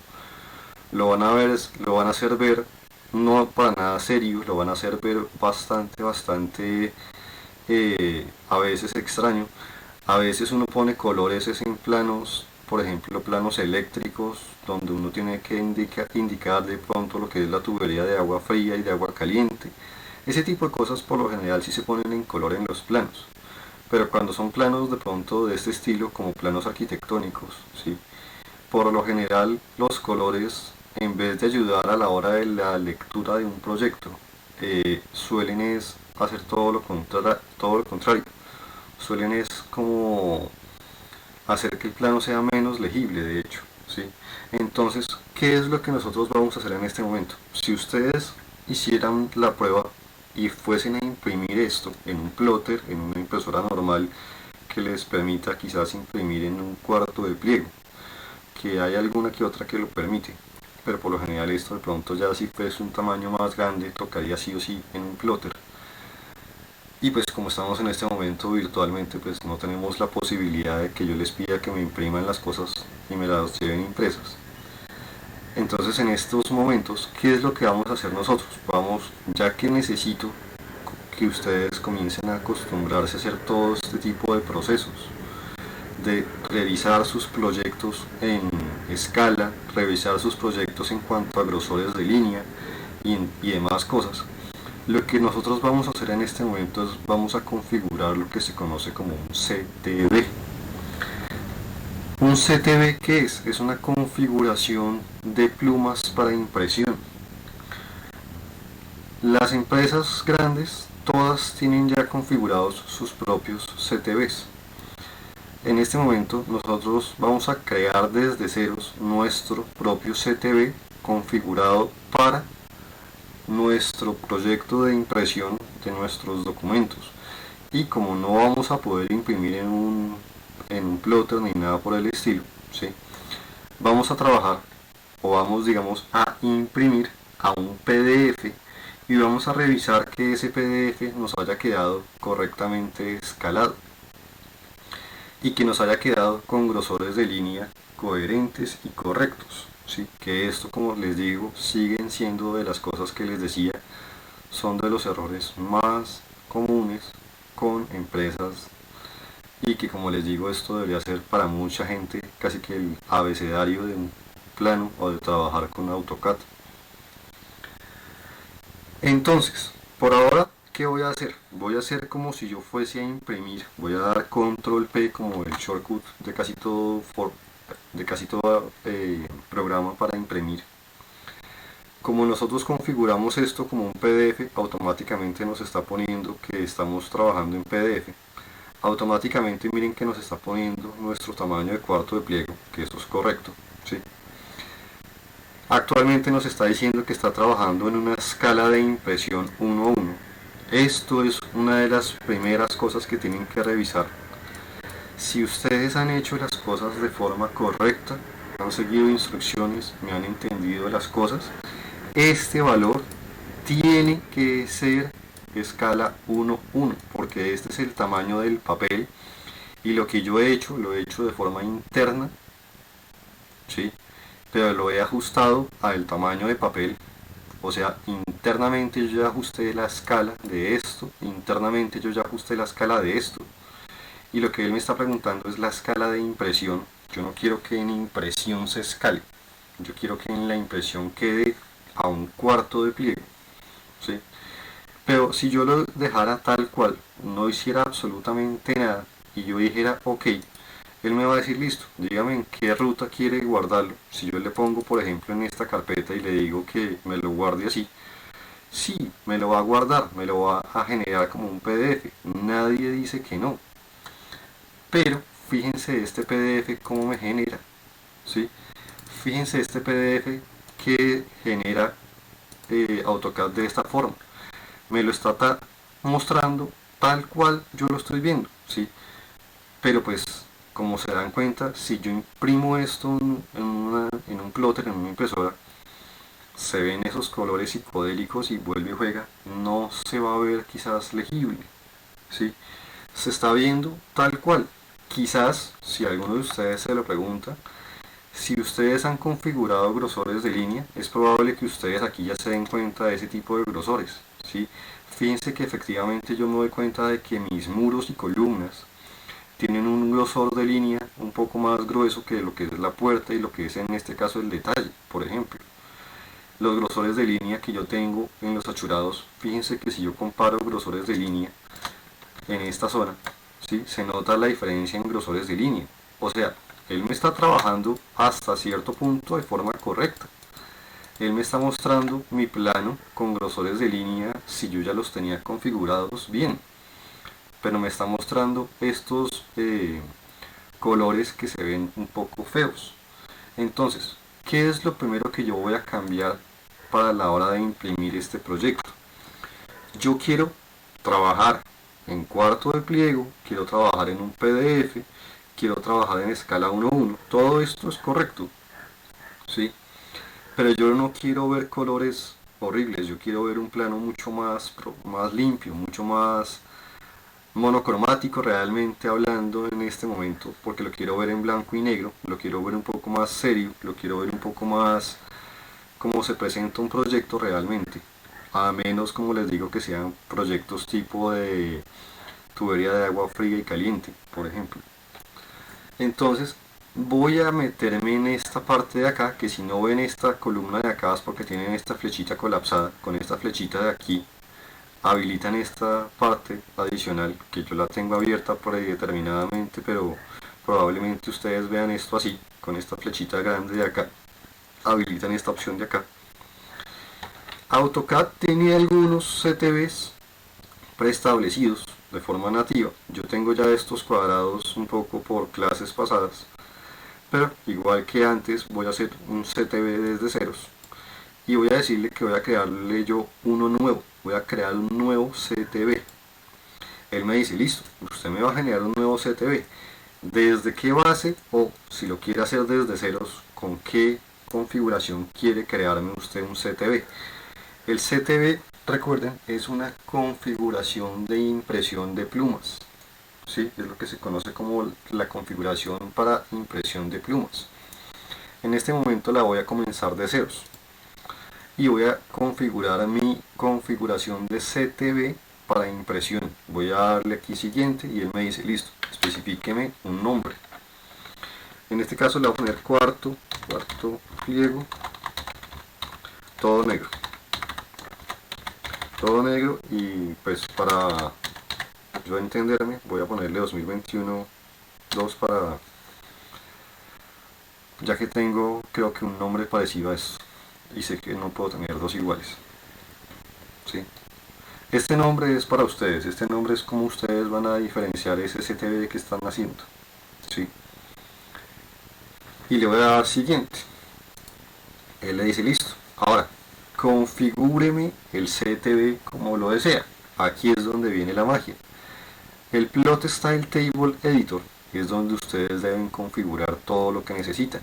lo van a hacer ver no para nada serio, lo van a hacer ver bastante a veces extraño. A veces uno pone colores en planos, por ejemplo planos eléctricos, donde uno tiene que indicar de pronto lo que es la tubería de agua fría y de agua caliente. Ese tipo de cosas por lo general sí se ponen en color en los planos. pero cuando son planos de pronto de este estilo, como planos arquitectónicos, ¿sí? Por lo general los colores, en vez de ayudar a la hora de la lectura de un proyecto, suelen es hacer todo lo contrario, suelen es como hacer que el plano sea menos legible, de hecho, ¿sí? Entonces, ¿qué es lo que nosotros vamos a hacer en este momento? Si ustedes hicieran la prueba y fuesen a imprimir esto en un plotter, en una impresora normal que les permita quizás imprimir en un cuarto de pliego, que hay alguna que otra que lo permite, pero por lo general esto de pronto ya si fuese un tamaño más grande tocaría sí o sí en un plotter. Y pues como estamos en este momento virtualmente, pues no tenemos la posibilidad de que yo les pida que me impriman las cosas y me las lleven impresas. Entonces en estos momentos, ¿qué es lo que vamos a hacer nosotros? Ya que necesito que ustedes comiencen a acostumbrarse a hacer todo este tipo de procesos, de revisar sus proyectos en escala, revisar sus proyectos en cuanto a grosores de línea y demás cosas. Lo que nosotros vamos a hacer en este momento es vamos a configurar lo que se conoce como un CTB. Un CTB, ¿qué es? Es una configuración de plumas para impresión. Las empresas grandes todas tienen ya configurados sus propios CTBs. En este momento nosotros vamos a crear desde ceros nuestro propio CTB configurado para nuestro proyecto de impresión de nuestros documentos. Y como no vamos a poder imprimir en un plotter ni nada por el estilo, ¿sí? Vamos a trabajar o vamos, digamos, a imprimir a un PDF y vamos a revisar que ese PDF nos haya quedado correctamente escalado y que nos haya quedado con grosores de línea coherentes y correctos, ¿sí? Que esto, como les digo, siguen siendo de las cosas que les decía, son de los errores más comunes con empresas y que, como les digo, esto debería ser para mucha gente casi que el abecedario de un plano o de trabajar con AutoCAD. Entonces, por ahora, ¿qué voy a hacer? Voy a hacer como si yo fuese a imprimir. Voy a dar control P como el shortcut de casi todo programa para imprimir. Como nosotros configuramos esto como un PDF, automáticamente nos está poniendo que estamos trabajando en PDF. Automáticamente miren que nos está poniendo nuestro tamaño de cuarto de pliego, que eso es correcto, ¿sí? Actualmente nos está diciendo que está trabajando en una escala de impresión 1:1. Esto es una de las primeras cosas que tienen que revisar. Si ustedes han hecho las cosas de forma correcta, han seguido instrucciones, me han entendido las cosas, este valor tiene que ser escala 1:1, porque este es el tamaño del papel y lo que yo he hecho, lo he hecho de forma interna, ¿sí? Pero lo he ajustado al tamaño de papel, o sea, internamente yo ya ajusté la escala de esto, internamente yo ya ajusté la escala de esto, y lo que él me está preguntando es la escala de impresión. Yo no quiero que en impresión se escale, yo quiero que en la impresión quede a un cuarto de pliego, ¿sí? Pero si yo lo dejara tal cual, no hiciera absolutamente nada y yo dijera ok, él me va a decir listo, dígame en qué ruta quiere guardarlo. Si yo le pongo por ejemplo en esta carpeta y le digo que me lo guarde así, sí, me lo va a guardar, me lo va a generar como un PDF, nadie dice que no. Pero fíjense este PDF cómo me genera, ¿sí? Fíjense este PDF que genera AutoCAD de esta forma. Me lo está mostrando tal cual yo lo estoy viendo, ¿sí? Pero pues, como se dan cuenta, si yo imprimo esto en un plotter, en una impresora, se ven esos colores psicodélicos y vuelve y juega, no se va a ver quizás legible, ¿sí? Se está viendo tal cual. Quizás, si alguno de ustedes se lo pregunta, si ustedes han configurado grosores de línea, es probable que ustedes aquí ya se den cuenta de ese tipo de grosores, ¿sí? Fíjense que efectivamente yo me doy cuenta de que mis muros y columnas tienen un grosor de línea un poco más grueso que lo que es la puerta y lo que es en este caso el detalle, por ejemplo. Los grosores de línea que yo tengo en los achurados, fíjense que si yo comparo grosores de línea en esta zona, ¿sí? Se nota la diferencia en grosores de línea. O sea, él me está trabajando hasta cierto punto de forma correcta. Él me está mostrando mi plano con grosores de línea si yo ya los tenía configurados bien. Pero me está mostrando estos colores que se ven un poco feos. Entonces, ¿qué es lo primero que yo voy a cambiar para la hora de imprimir este proyecto? Yo quiero trabajar en cuarto de pliego, quiero trabajar en un PDF, quiero trabajar en escala 1:1, todo esto es correcto, ¿sí? Pero yo no quiero ver colores horribles, yo quiero ver un plano mucho más limpio, mucho más monocromático realmente hablando en este momento, porque lo quiero ver en blanco y negro, lo quiero ver un poco más serio, lo quiero ver un poco más como se presenta un proyecto realmente, a menos, como les digo, que sean proyectos tipo de tubería de agua fría y caliente, por ejemplo. Entonces voy a meterme en esta parte de acá, que si no ven esta columna de acá es porque tienen esta flechita colapsada. Con esta flechita de aquí habilitan esta parte adicional, que yo la tengo abierta predeterminadamente, pero probablemente ustedes vean esto así, con esta flechita grande de acá, habilitan esta opción de acá. AutoCAD tiene algunos CTVs preestablecidos de forma nativa. Yo tengo ya estos cuadrados un poco por clases pasadas, pero igual que antes voy a hacer un CTV desde ceros y voy a decirle que voy a crearle yo uno nuevo, voy a crear un nuevo CTV. Él me dice, listo, usted me va a generar un nuevo CTV. ¿Desde qué base? O si lo quiere hacer desde ceros, ¿con qué configuración quiere crearme usted un CTV? El CTV, recuerden, es una configuración de impresión de plumas. ¿Sí? Es lo que se conoce como la configuración para impresión de plumas. En este momento la voy a comenzar de ceros y voy a configurar mi configuración de CTV para impresión. Voy a darle aquí siguiente y él me dice, listo, especifíqueme un nombre. En este caso le voy a poner cuarto pliego, todo negro, y pues para yo entenderme voy a ponerle 2021 2 para, ya que tengo creo que un nombre parecido a eso y sé que no puedo tener dos iguales, ¿sí? Este nombre es para ustedes, este nombre es como ustedes van a diferenciar ese CTV que están haciendo, ¿sí? Y le voy a dar siguiente. Él le dice, listo, ahora configúreme el CTV como lo desea. Aquí es donde viene la magia. El Plot Style Table Editor es donde ustedes deben configurar todo lo que necesitan.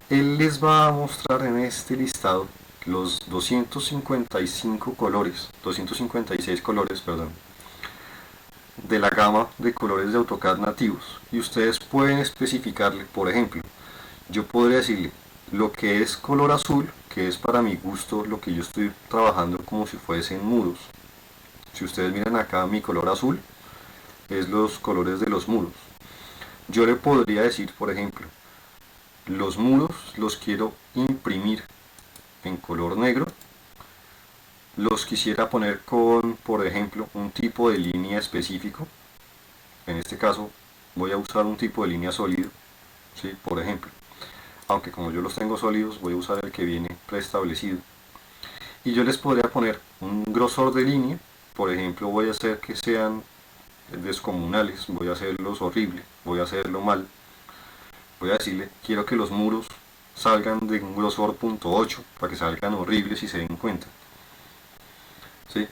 Él les va a mostrar en este listado los 255 colores, 256 colores, perdón, de la gama de colores de AutoCAD nativos. Y ustedes pueden especificarle, por ejemplo, yo podría decirle lo que es color azul, que es para mi gusto lo que yo estoy trabajando como si fuesen muros. Si ustedes miran acá, mi color azul es los colores de los muros. Yo le podría decir, por ejemplo, los muros los quiero imprimir en color negro, los quisiera poner con, por ejemplo, un tipo de línea específico. En este caso voy a usar un tipo de línea sólido, ¿sí? Por ejemplo, aunque como yo los tengo sólidos voy a usar el que viene preestablecido. Y yo les podría poner un grosor de línea, por ejemplo voy a hacer que sean descomunales, voy a hacerlos horrible, voy a hacerlo mal. Voy a decirle, quiero que los muros salgan de un grosor .8 para que salgan horribles y se den cuenta, ¿sí?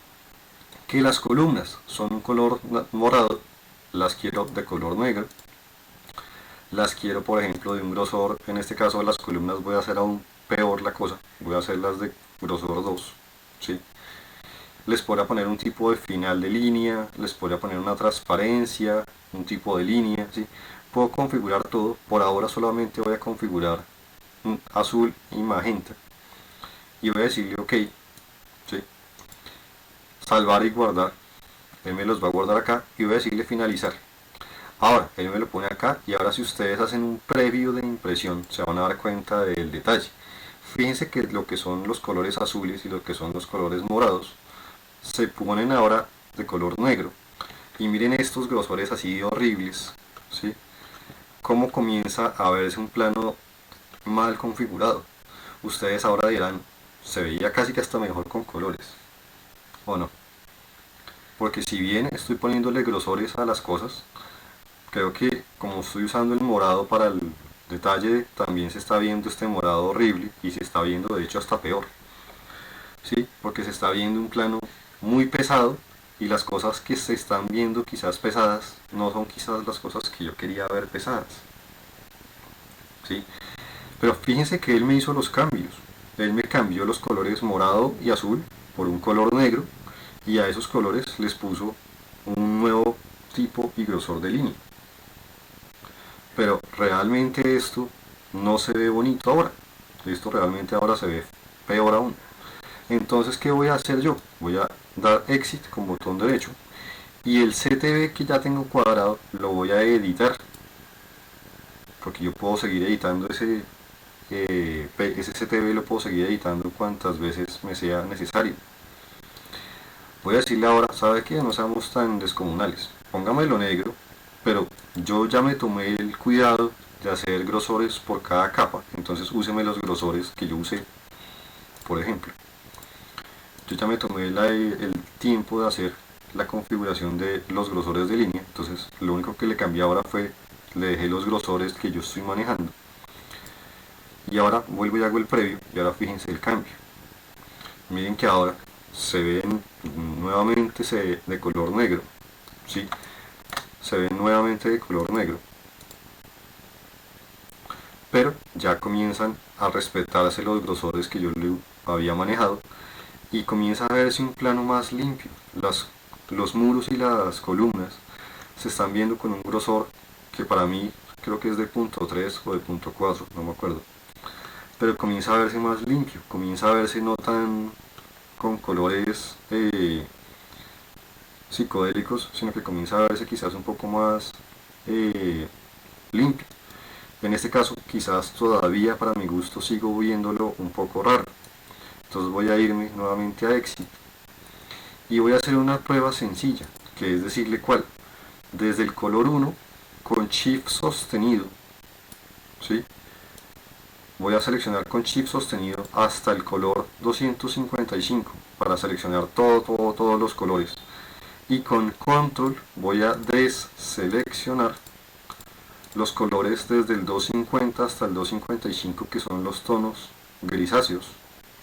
Que las columnas son un color morado, las quiero de color negro. Las quiero, por ejemplo, de un grosor, en este caso las columnas voy a hacer aún peor la cosa, voy a hacerlas de grosor 2, ¿sí? Les podría poner un tipo de final de línea, les podría poner una transparencia, un tipo de línea, ¿sí? Puedo configurar todo. Por ahora solamente voy a configurar azul y magenta y voy a decirle ok, ¿sí? Salvar y guardar. Él me los va a guardar acá y voy a decirle finalizar. Ahora él me lo pone acá y ahora si ustedes hacen un previo de impresión se van a dar cuenta del detalle. Fíjense que lo que son los colores azules y lo que son los colores morados se ponen ahora de color negro. Y miren estos grosores así horribles, ¿sí? Cómo comienza a verse un plano mal configurado. Ustedes ahora dirán, se veía casi que hasta mejor con colores, ¿o no? Porque si bien estoy poniéndole grosores a las cosas, creo que como estoy usando el morado para el detalle, también se está viendo este morado horrible y se está viendo de hecho hasta peor, ¿sí? Porque se está viendo un plano muy pesado y las cosas que se están viendo quizás pesadas no son quizás las cosas que yo quería ver pesadas, ¿sí? Pero fíjense que él me hizo los cambios. Él me cambió los colores morado y azul por un color negro y a esos colores les puso un nuevo tipo y grosor de línea. Pero realmente esto no se ve bonito ahora. Esto realmente ahora se ve peor aún. Entonces, ¿qué voy a hacer yo? Voy a dar Exit con botón derecho y el CTB que ya tengo cuadrado lo voy a editar, porque yo puedo seguir editando ese CTB, lo puedo seguir editando cuantas veces me sea necesario. Voy a decirle ahora, ¿sabe qué? No seamos tan descomunales, póngamelo negro, pero yo ya me tomé el cuidado de hacer grosores por cada capa, entonces úseme los grosores que yo usé. Por ejemplo, yo ya me tomé el tiempo de hacer la configuración de los grosores de línea, entonces lo único que le cambié ahora fue, le dejé los grosores que yo estoy manejando. Y ahora vuelvo y hago el previo y ahora fíjense el cambio. Miren que ahora se ven nuevamente de color negro, ¿sí? Se ven nuevamente de color negro, pero ya comienzan a respetarse los grosores que yo le había manejado y comienza a verse un plano más limpio. Los muros y las columnas se están viendo con un grosor que para mí creo que es de punto .3 o de punto .4, no me acuerdo, pero comienza a verse más limpio, comienza a verse no tan con colores psicodélicos, sino que comienza a verse quizás un poco más limpio. En este caso quizás todavía para mi gusto sigo viéndolo un poco raro, entonces voy a irme nuevamente a Exit y voy a hacer una prueba sencilla, que es decirle cuál, desde el color 1 con Shift sostenido, ¿sí? Voy a seleccionar con Shift sostenido hasta el color 255 para seleccionar todos los colores. Y con Control voy a deseleccionar los colores desde el 250 hasta el 255, que son los tonos grisáceos,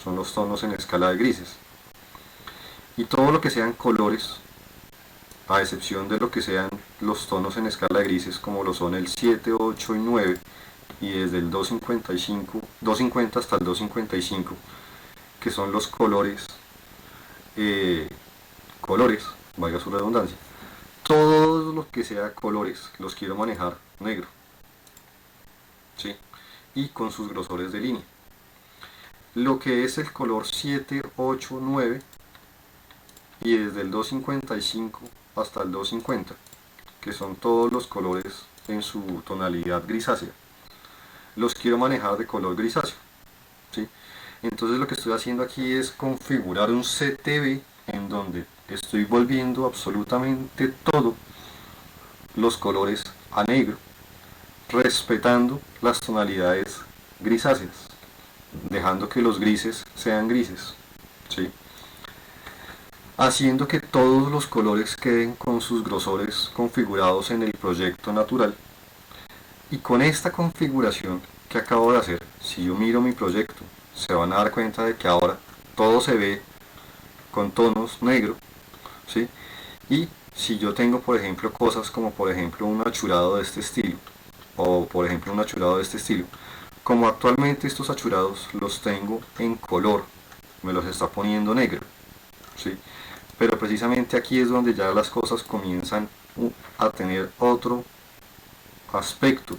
son los tonos en escala de grises. Y todo lo que sean colores, a excepción de lo que sean los tonos en escala de grises, como lo son el 7, 8 y 9, y desde el 250 hasta el 255, que son los colores, valga su redundancia, todo lo que sea colores los quiero manejar negro, ¿sí? Y con sus grosores de línea. Lo que es el color 7, 8, 9 y desde el 255 hasta el 250, que son todos los colores en su tonalidad grisácea, los quiero manejar de color grisáceo, ¿sí? Entonces lo que estoy haciendo aquí es configurar un CTB en donde estoy volviendo absolutamente todos los colores a negro, respetando las tonalidades grisáceas, dejando que los grises sean grises, ¿sí? Haciendo que todos los colores queden con sus grosores configurados en el proyecto natural. Y con esta configuración que acabo de hacer, si yo miro mi proyecto, se van a dar cuenta de que ahora todo se ve con tonos negro, ¿sí? Y si yo tengo, por ejemplo, cosas como por ejemplo un achurado de este estilo, o por ejemplo un achurado de este estilo, como actualmente estos achurados los tengo en color, me los está poniendo negro, ¿sí? Pero precisamente aquí es donde ya las cosas comienzan a tener otro aspecto,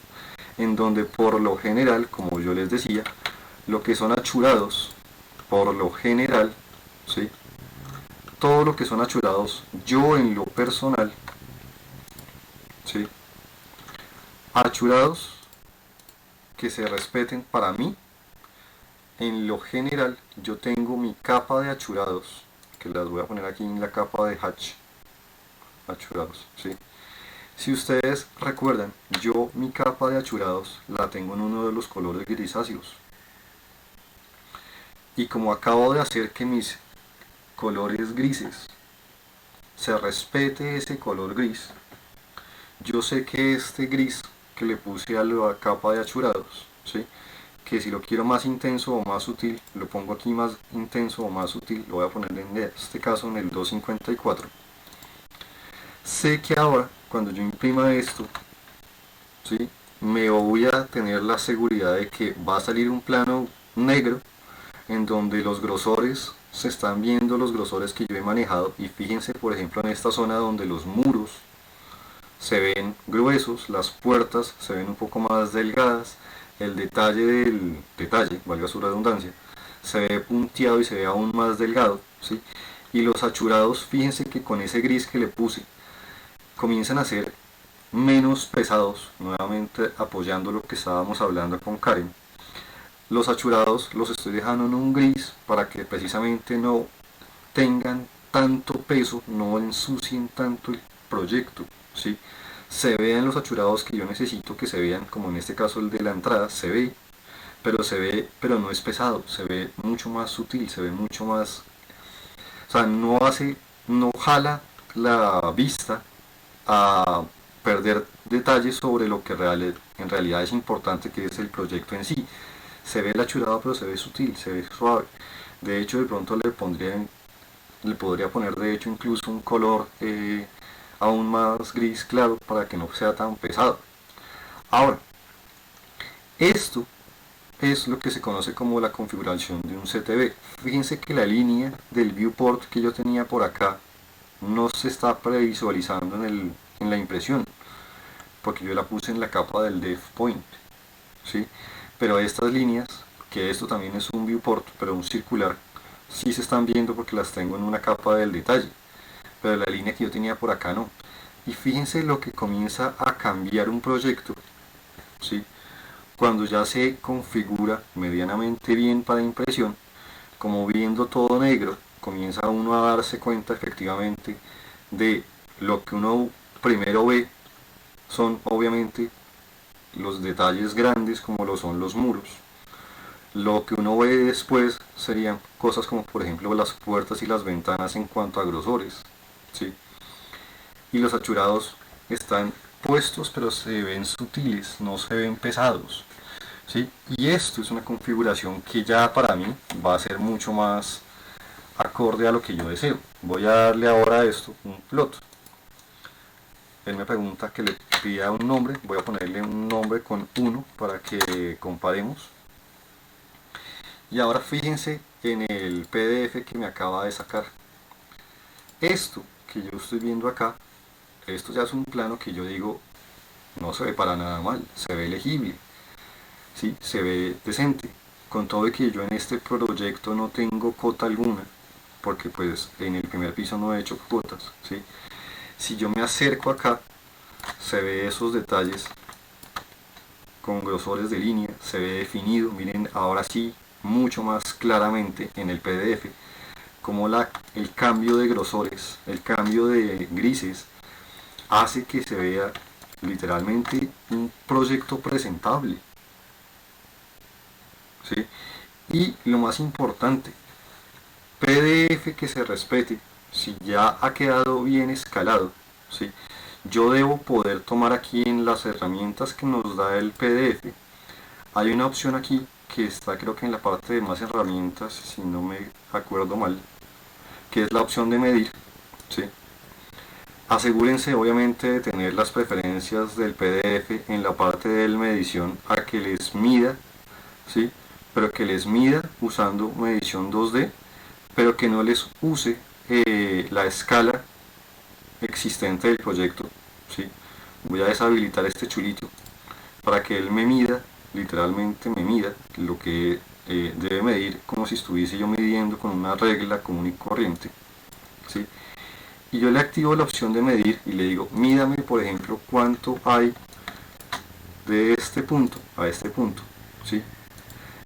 en donde por lo general, como yo les decía, lo que son achurados, por lo general, ¿sí? Todo lo que son achurados, yo en lo personal, ¿sí? Achurados que se respeten para mí, en lo general, yo tengo mi capa de achurados, que las voy a poner aquí en la capa de hatch, achurados, ¿sí? Si ustedes recuerdan, yo mi capa de achurados la tengo en uno de los colores grisáceos. Y como acabo de hacer que mis colores grises se respete ese color gris, yo sé que este gris que le puse a la capa de achurados, ¿sí? Que si lo quiero más intenso o más sutil, lo pongo aquí más intenso o más sutil, lo voy a poner en este caso en el 254. Sé que ahora, cuando yo imprima esto, ¿sí? Me voy a tener la seguridad de que va a salir un plano negro en donde los grosores se están viendo, los grosores que yo he manejado, y fíjense por ejemplo en esta zona donde los muros se ven gruesos, las puertas se ven un poco más delgadas, el detalle del detalle, valga su redundancia, se ve punteado y se ve aún más delgado, ¿sí? Y los achurados, fíjense que con ese gris que le puse comienzan a ser menos pesados, nuevamente apoyando lo que estábamos hablando con Karen. Los achurados los estoy dejando en un gris para que precisamente no tengan tanto peso, no ensucien tanto el proyecto, ¿sí? Se vean los achurados que yo necesito que se vean, como en este caso el de la entrada, se ve, pero no es pesado, se ve mucho más sutil, se ve mucho más, o sea, no jala la vista a perder detalles sobre lo que en realidad es importante, que es el proyecto en sí. Se ve el achurado, pero se ve sutil, se ve suave. De hecho, de pronto le podría poner de hecho incluso un color aún más gris claro para que no sea tan pesado. Ahora, esto es lo que se conoce como la configuración de un CTB. Fíjense que la línea del viewport que yo tenía por acá no se está previsualizando en la impresión, porque yo la puse en la capa del dev point, ¿sí? Pero estas líneas, que esto también es un viewport, pero un circular, sí se están viendo porque las tengo en una capa del detalle, pero la línea que yo tenía por acá no. Y fíjense lo que comienza a cambiar un proyecto, ¿sí? Cuando ya se configura medianamente bien para impresión, como viendo todo negro, comienza uno a darse cuenta efectivamente de lo que uno primero ve son obviamente los detalles grandes como lo son los muros. Lo que uno ve después serían cosas como por ejemplo las puertas y las ventanas en cuanto a grosores, ¿sí? Y los achurados están puestos pero se ven sutiles, no se ven pesados, ¿sí? Y esto es una configuración que ya para mí va a ser mucho más acorde a lo que yo deseo. Voy a darle ahora a esto un plot. Él me pregunta que le pida un nombre, voy a ponerle un nombre con 1 para que comparemos. Y ahora fíjense en el PDF que me acaba de sacar. Esto que yo estoy viendo acá, esto ya es un plano que yo digo no se ve para nada mal, se ve legible, ¿sí? Se ve decente, con todo y que yo en este proyecto no tengo cota alguna, porque pues en el primer piso no he hecho cotas, ¿sí? Si yo me acerco acá, se ve esos detalles con grosores de línea, se ve definido, miren ahora sí, mucho más claramente en el PDF, como el cambio de grosores, el cambio de grises, hace que se vea literalmente un proyecto presentable, ¿sí? Y lo más importante, PDF que se respete. Si ya ha quedado bien escalado, ¿sí? Yo debo poder tomar aquí en las herramientas que nos da el PDF. Hay una opción aquí que está creo que en la parte de más herramientas, si no me acuerdo mal, que es la opción de medir, ¿sí? Asegúrense obviamente de tener las preferencias del PDF en la parte de medición a que les mida, ¿sí? Pero que les mida usando medición 2D, pero que no les use la escala existente del proyecto, ¿sí? Voy a deshabilitar este chulito para que él me mida, literalmente me mida lo que debe medir, como si estuviese yo midiendo con una regla común y corriente, ¿sí? Y yo le activo la opción de medir y le digo, mídame por ejemplo cuánto hay de este punto a este punto, ¿sí?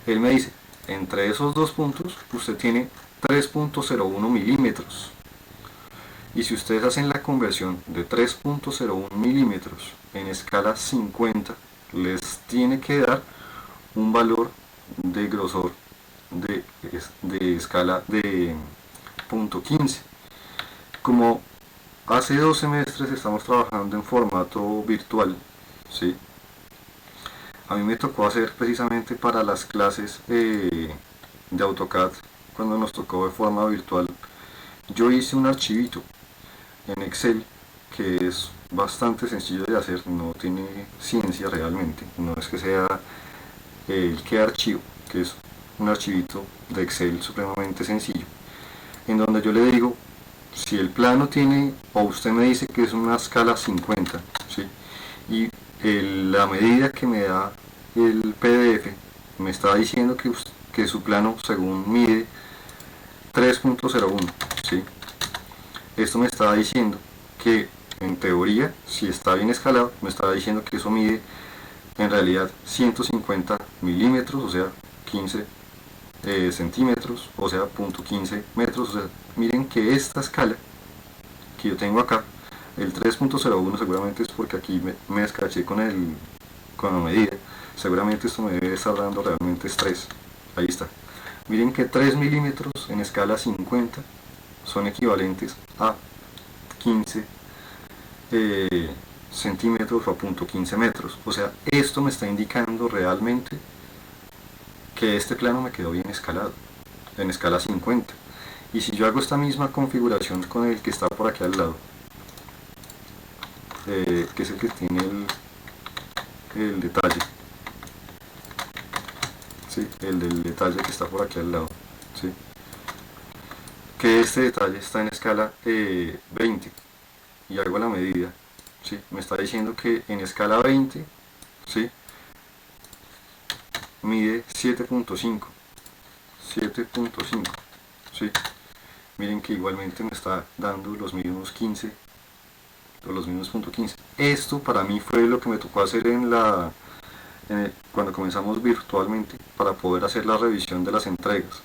Él me dice, entre esos dos puntos usted tiene 3.01 milímetros. Y si ustedes hacen la conversión de 3.01 milímetros en escala 50, les tiene que dar un valor de grosor de escala de 0.15. Como hace 2 semestres estamos trabajando en formato virtual, ¿sí? A mí me tocó hacer precisamente para las clases de AutoCAD, cuando nos tocó de forma virtual, yo hice un archivito en Excel que es bastante sencillo de hacer, no tiene ciencia realmente, no es que sea el que archivo, que es un archivito de Excel supremamente sencillo, en donde yo le digo si el plano tiene, o usted me dice que es una escala 50, ¿sí? Y la medida que me da el PDF me está diciendo que su plano según mide 3.01, ¿sí? Esto me está diciendo que en teoría, si está bien escalado, me está diciendo que eso mide en realidad 150 milímetros, o sea 15 centímetros, o sea 0.15 metros. O sea, miren que esta escala que yo tengo acá, el 3.01 seguramente es porque aquí me escaché con la medida, seguramente esto me debe estar dando realmente es 3, ahí está. Miren que 3 milímetros en escala 50 son equivalentes a 15 centímetros o a 0.15 metros. O sea, esto me está indicando realmente que este plano me quedó bien escalado, en escala 50. Y si yo hago esta misma configuración con el que está por aquí al lado, que es el que tiene el detalle, ¿sí? El del detalle que está por aquí al lado, ¿sí? Que este detalle está en escala 20 y hago la medida, ¿sí? Me está diciendo que en escala 20, ¿sí? Mide 7.5, ¿sí? Miren que igualmente me está dando los mismos 15, o los mismos 0.15. Esto para mí fue lo que me tocó hacer cuando comenzamos virtualmente, para poder hacer la revisión de las entregas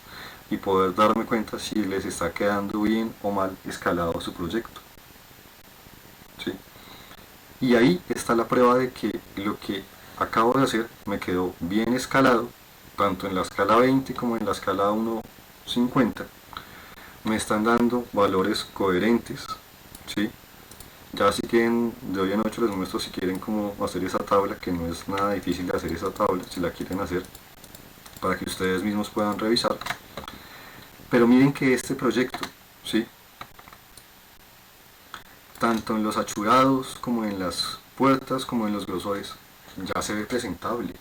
y poder darme cuenta si les está quedando bien o mal escalado su proyecto, ¿sí? Y ahí está la prueba de que lo que acabo de hacer me quedó bien escalado, tanto en la escala 20 como en la escala 1.50. Me están dando valores coherentes, ¿sí? Ya si quieren, de hoy en 8 les muestro si quieren cómo hacer esa tabla, que no es nada difícil de hacer esa tabla, si la quieren hacer, para que ustedes mismos puedan revisar. Pero miren que este proyecto, ¿sí? Tanto en los achurados, como en las puertas, como en los grosores, ya se ve presentable.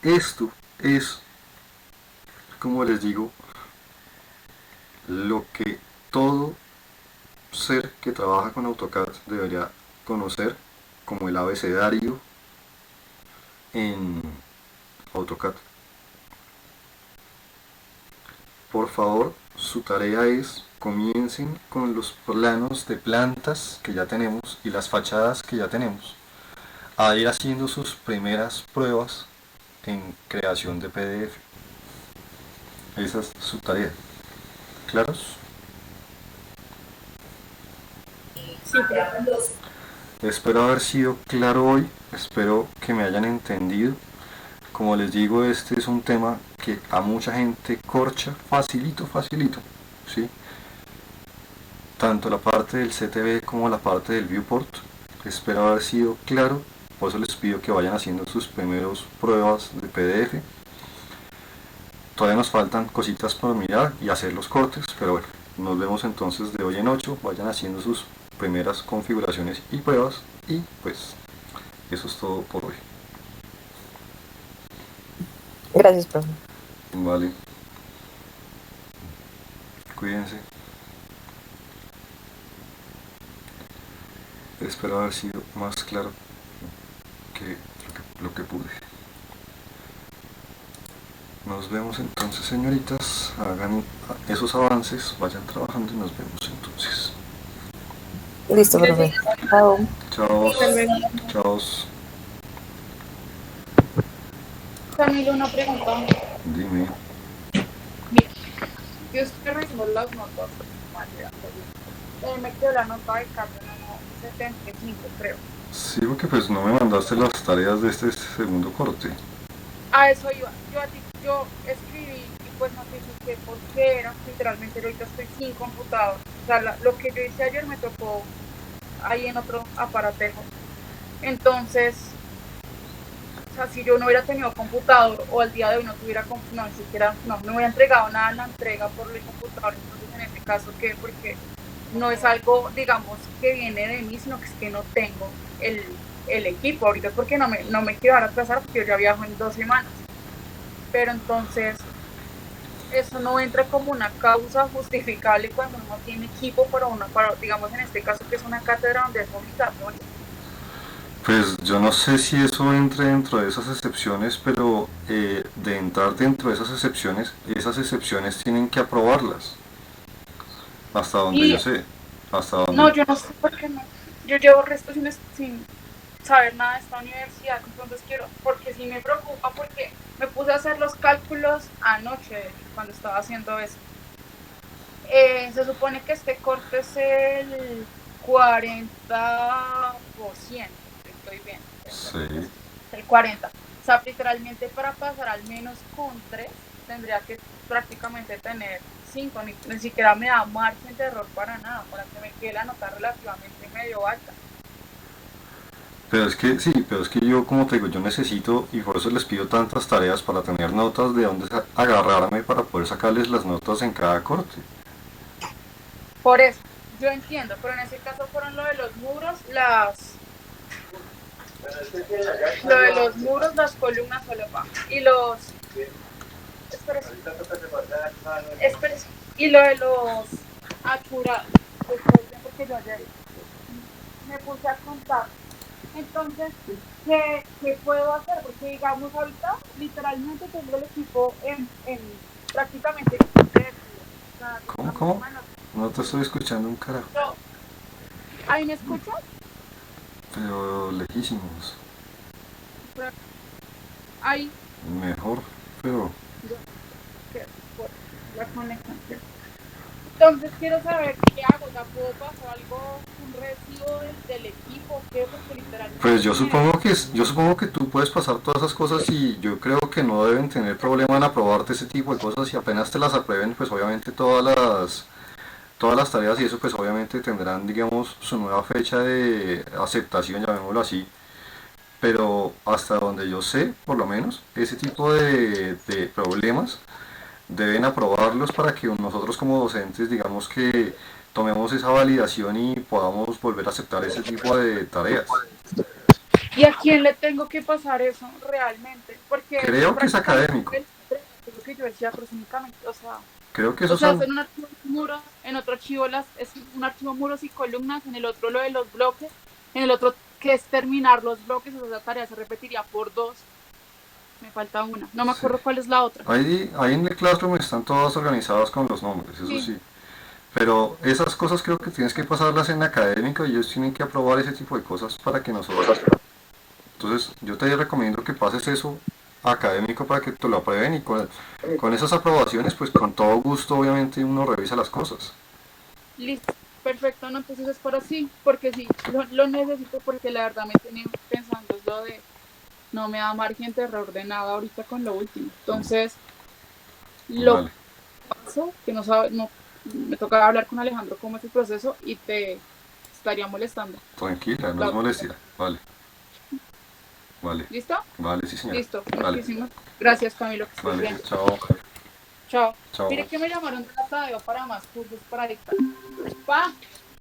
Esto es, como les digo, lo que todo ser que trabaja con AutoCAD debería conocer como el abecedario en AutoCAD. Por favor, su tarea es comiencen con los planos de plantas que ya tenemos y las fachadas que ya tenemos, a ir haciendo sus primeras pruebas en creación de PDF. Esa es su tarea. ¿Claros? Sí, claro. Espero haber sido claro hoy, espero que me hayan entendido. Como les digo, este es un tema que a mucha gente corcha facilito, ¿sí? Tanto la parte del CTV como la parte del viewport. Espero haber sido claro, por eso les pido que vayan haciendo sus primeros pruebas de PDF. Todavía nos faltan cositas por mirar y hacer los cortes, pero bueno, nos vemos entonces de hoy en 8, vayan haciendo sus primeras configuraciones y pruebas, y pues eso es todo por hoy. Gracias, profe. Vale. Cuídense. Espero haber sido más claro que lo que pude. Nos vemos entonces, señoritas. Hagan esos avances, vayan trabajando y nos vemos entonces. Listo, profe. Chao. Chao. Hasta luego. Chao. Camilo, una pregunta. Dime. Mira, yo estoy revisando las notas Me quedó la nota de cambio en 1,75 creo. Sí, porque pues no me mandaste las tareas de este segundo corte. A eso iba. Yo escribí y pues no te expliqué por qué era. Literalmente ahorita estoy sin computador. O sea, lo que yo hice ayer me tocó ahí en otro aparatejo. Entonces, o sea, si yo no hubiera tenido computador o al día de hoy no tuviera no, ni siquiera, no me hubiera entregado nada en la entrega por el computador. Entonces, en este caso, ¿qué? Porque no es algo, digamos, que viene de mí, sino que es que no tengo el equipo ahorita, porque no me quiero atrasar, porque yo ya viajo en 2 semanas. Pero entonces, eso no entra como una causa justificable cuando uno tiene equipo para digamos, en este caso, que es una cátedra donde es obligatorio. Pues yo no sé si eso entre dentro de esas excepciones, pero de entrar dentro de esas excepciones tienen que aprobarlas. Hasta donde yo sé. Hasta No, donde... yo no sé por qué no. Yo llevo resto sin saber nada de esta universidad, entonces porque sí me preocupa, porque me puse a hacer los cálculos anoche cuando estaba haciendo eso. Se supone que este corte es el 40%, estoy bien. Sí. El 40%. O sea, literalmente para pasar al menos con 3, tendría que prácticamente tener 5, ni siquiera me da margen de error para nada, para que me quede la nota relativamente medio alta. Pero es que, sí, pero es que yo, como te digo, yo necesito, y por eso les pido tantas tareas para tener notas de dónde agarrarme para poder sacarles las notas en cada corte. Por eso, yo entiendo, pero en ese caso fueron lo de los muros, las columnas solo va. Y los... Espérese. Y lo de los achurados. Porque yo ayer me puse a contar. Entonces, ¿qué puedo hacer? Porque digamos ahorita, literalmente tengo el equipo en prácticamente... ¿Cómo? No te estoy escuchando un carajo. No. ¿Ahí me escuchas? Pero lejísimos. Ahí. Mejor, pero... Por la conexión. Entonces quiero saber qué hago, ¿ya puedo pasar algo, un recibo del equipo? ¿Qué? Porque literalmente... Pues yo supongo que tú puedes pasar todas esas cosas y yo creo que no deben tener problema en aprobarte ese tipo de cosas y apenas te las aprueben, pues obviamente todas las tareas y eso pues obviamente tendrán, digamos, su nueva fecha de aceptación, llamémoslo así. Pero hasta donde yo sé, por lo menos, ese tipo de problemas deben aprobarlos para que nosotros como docentes, digamos que tomemos esa validación y podamos volver a aceptar ese tipo de tareas. ¿Y a quién le tengo que pasar eso realmente? Porque Creo que es académico. es lo que yo decía, pero únicamente, o sea... Creo que O esos sea, son... hacen un archivo de muros, en otro archivo es un archivo muros y columnas, en el otro lo de los bloques, en el otro que es terminar los bloques, o sea, esa tarea se repetiría por 2. Me falta una, no me acuerdo cuál es la otra. Ahí en el Classroom están todas organizadas con los nombres, eso sí. Pero esas cosas creo que tienes que pasarlas en académico y ellos tienen que aprobar ese tipo de cosas para que nosotros... Entonces yo te recomiendo que pases eso académico para que te lo aprueben y con esas aprobaciones pues con todo gusto obviamente uno revisa las cosas. Listo, perfecto, no, entonces es por así, porque sí, lo necesito porque la verdad me tenía pensando es lo de no me da margen de error de nada ahorita con lo último. Entonces, lo Vale. paso, que no sabe, no, me toca hablar con Alejandro cómo es el proceso y te estaría molestando. Tranquila, no es molestia. Vale. Vale. ¿Listo? Vale, sí señor. Listo, Vale. muchísimas gracias, Camilo, que estés Vale, bien. chao. Chao. Chao. Mire que me llamaron de la Tadeo para más cursos para dictar. Pa,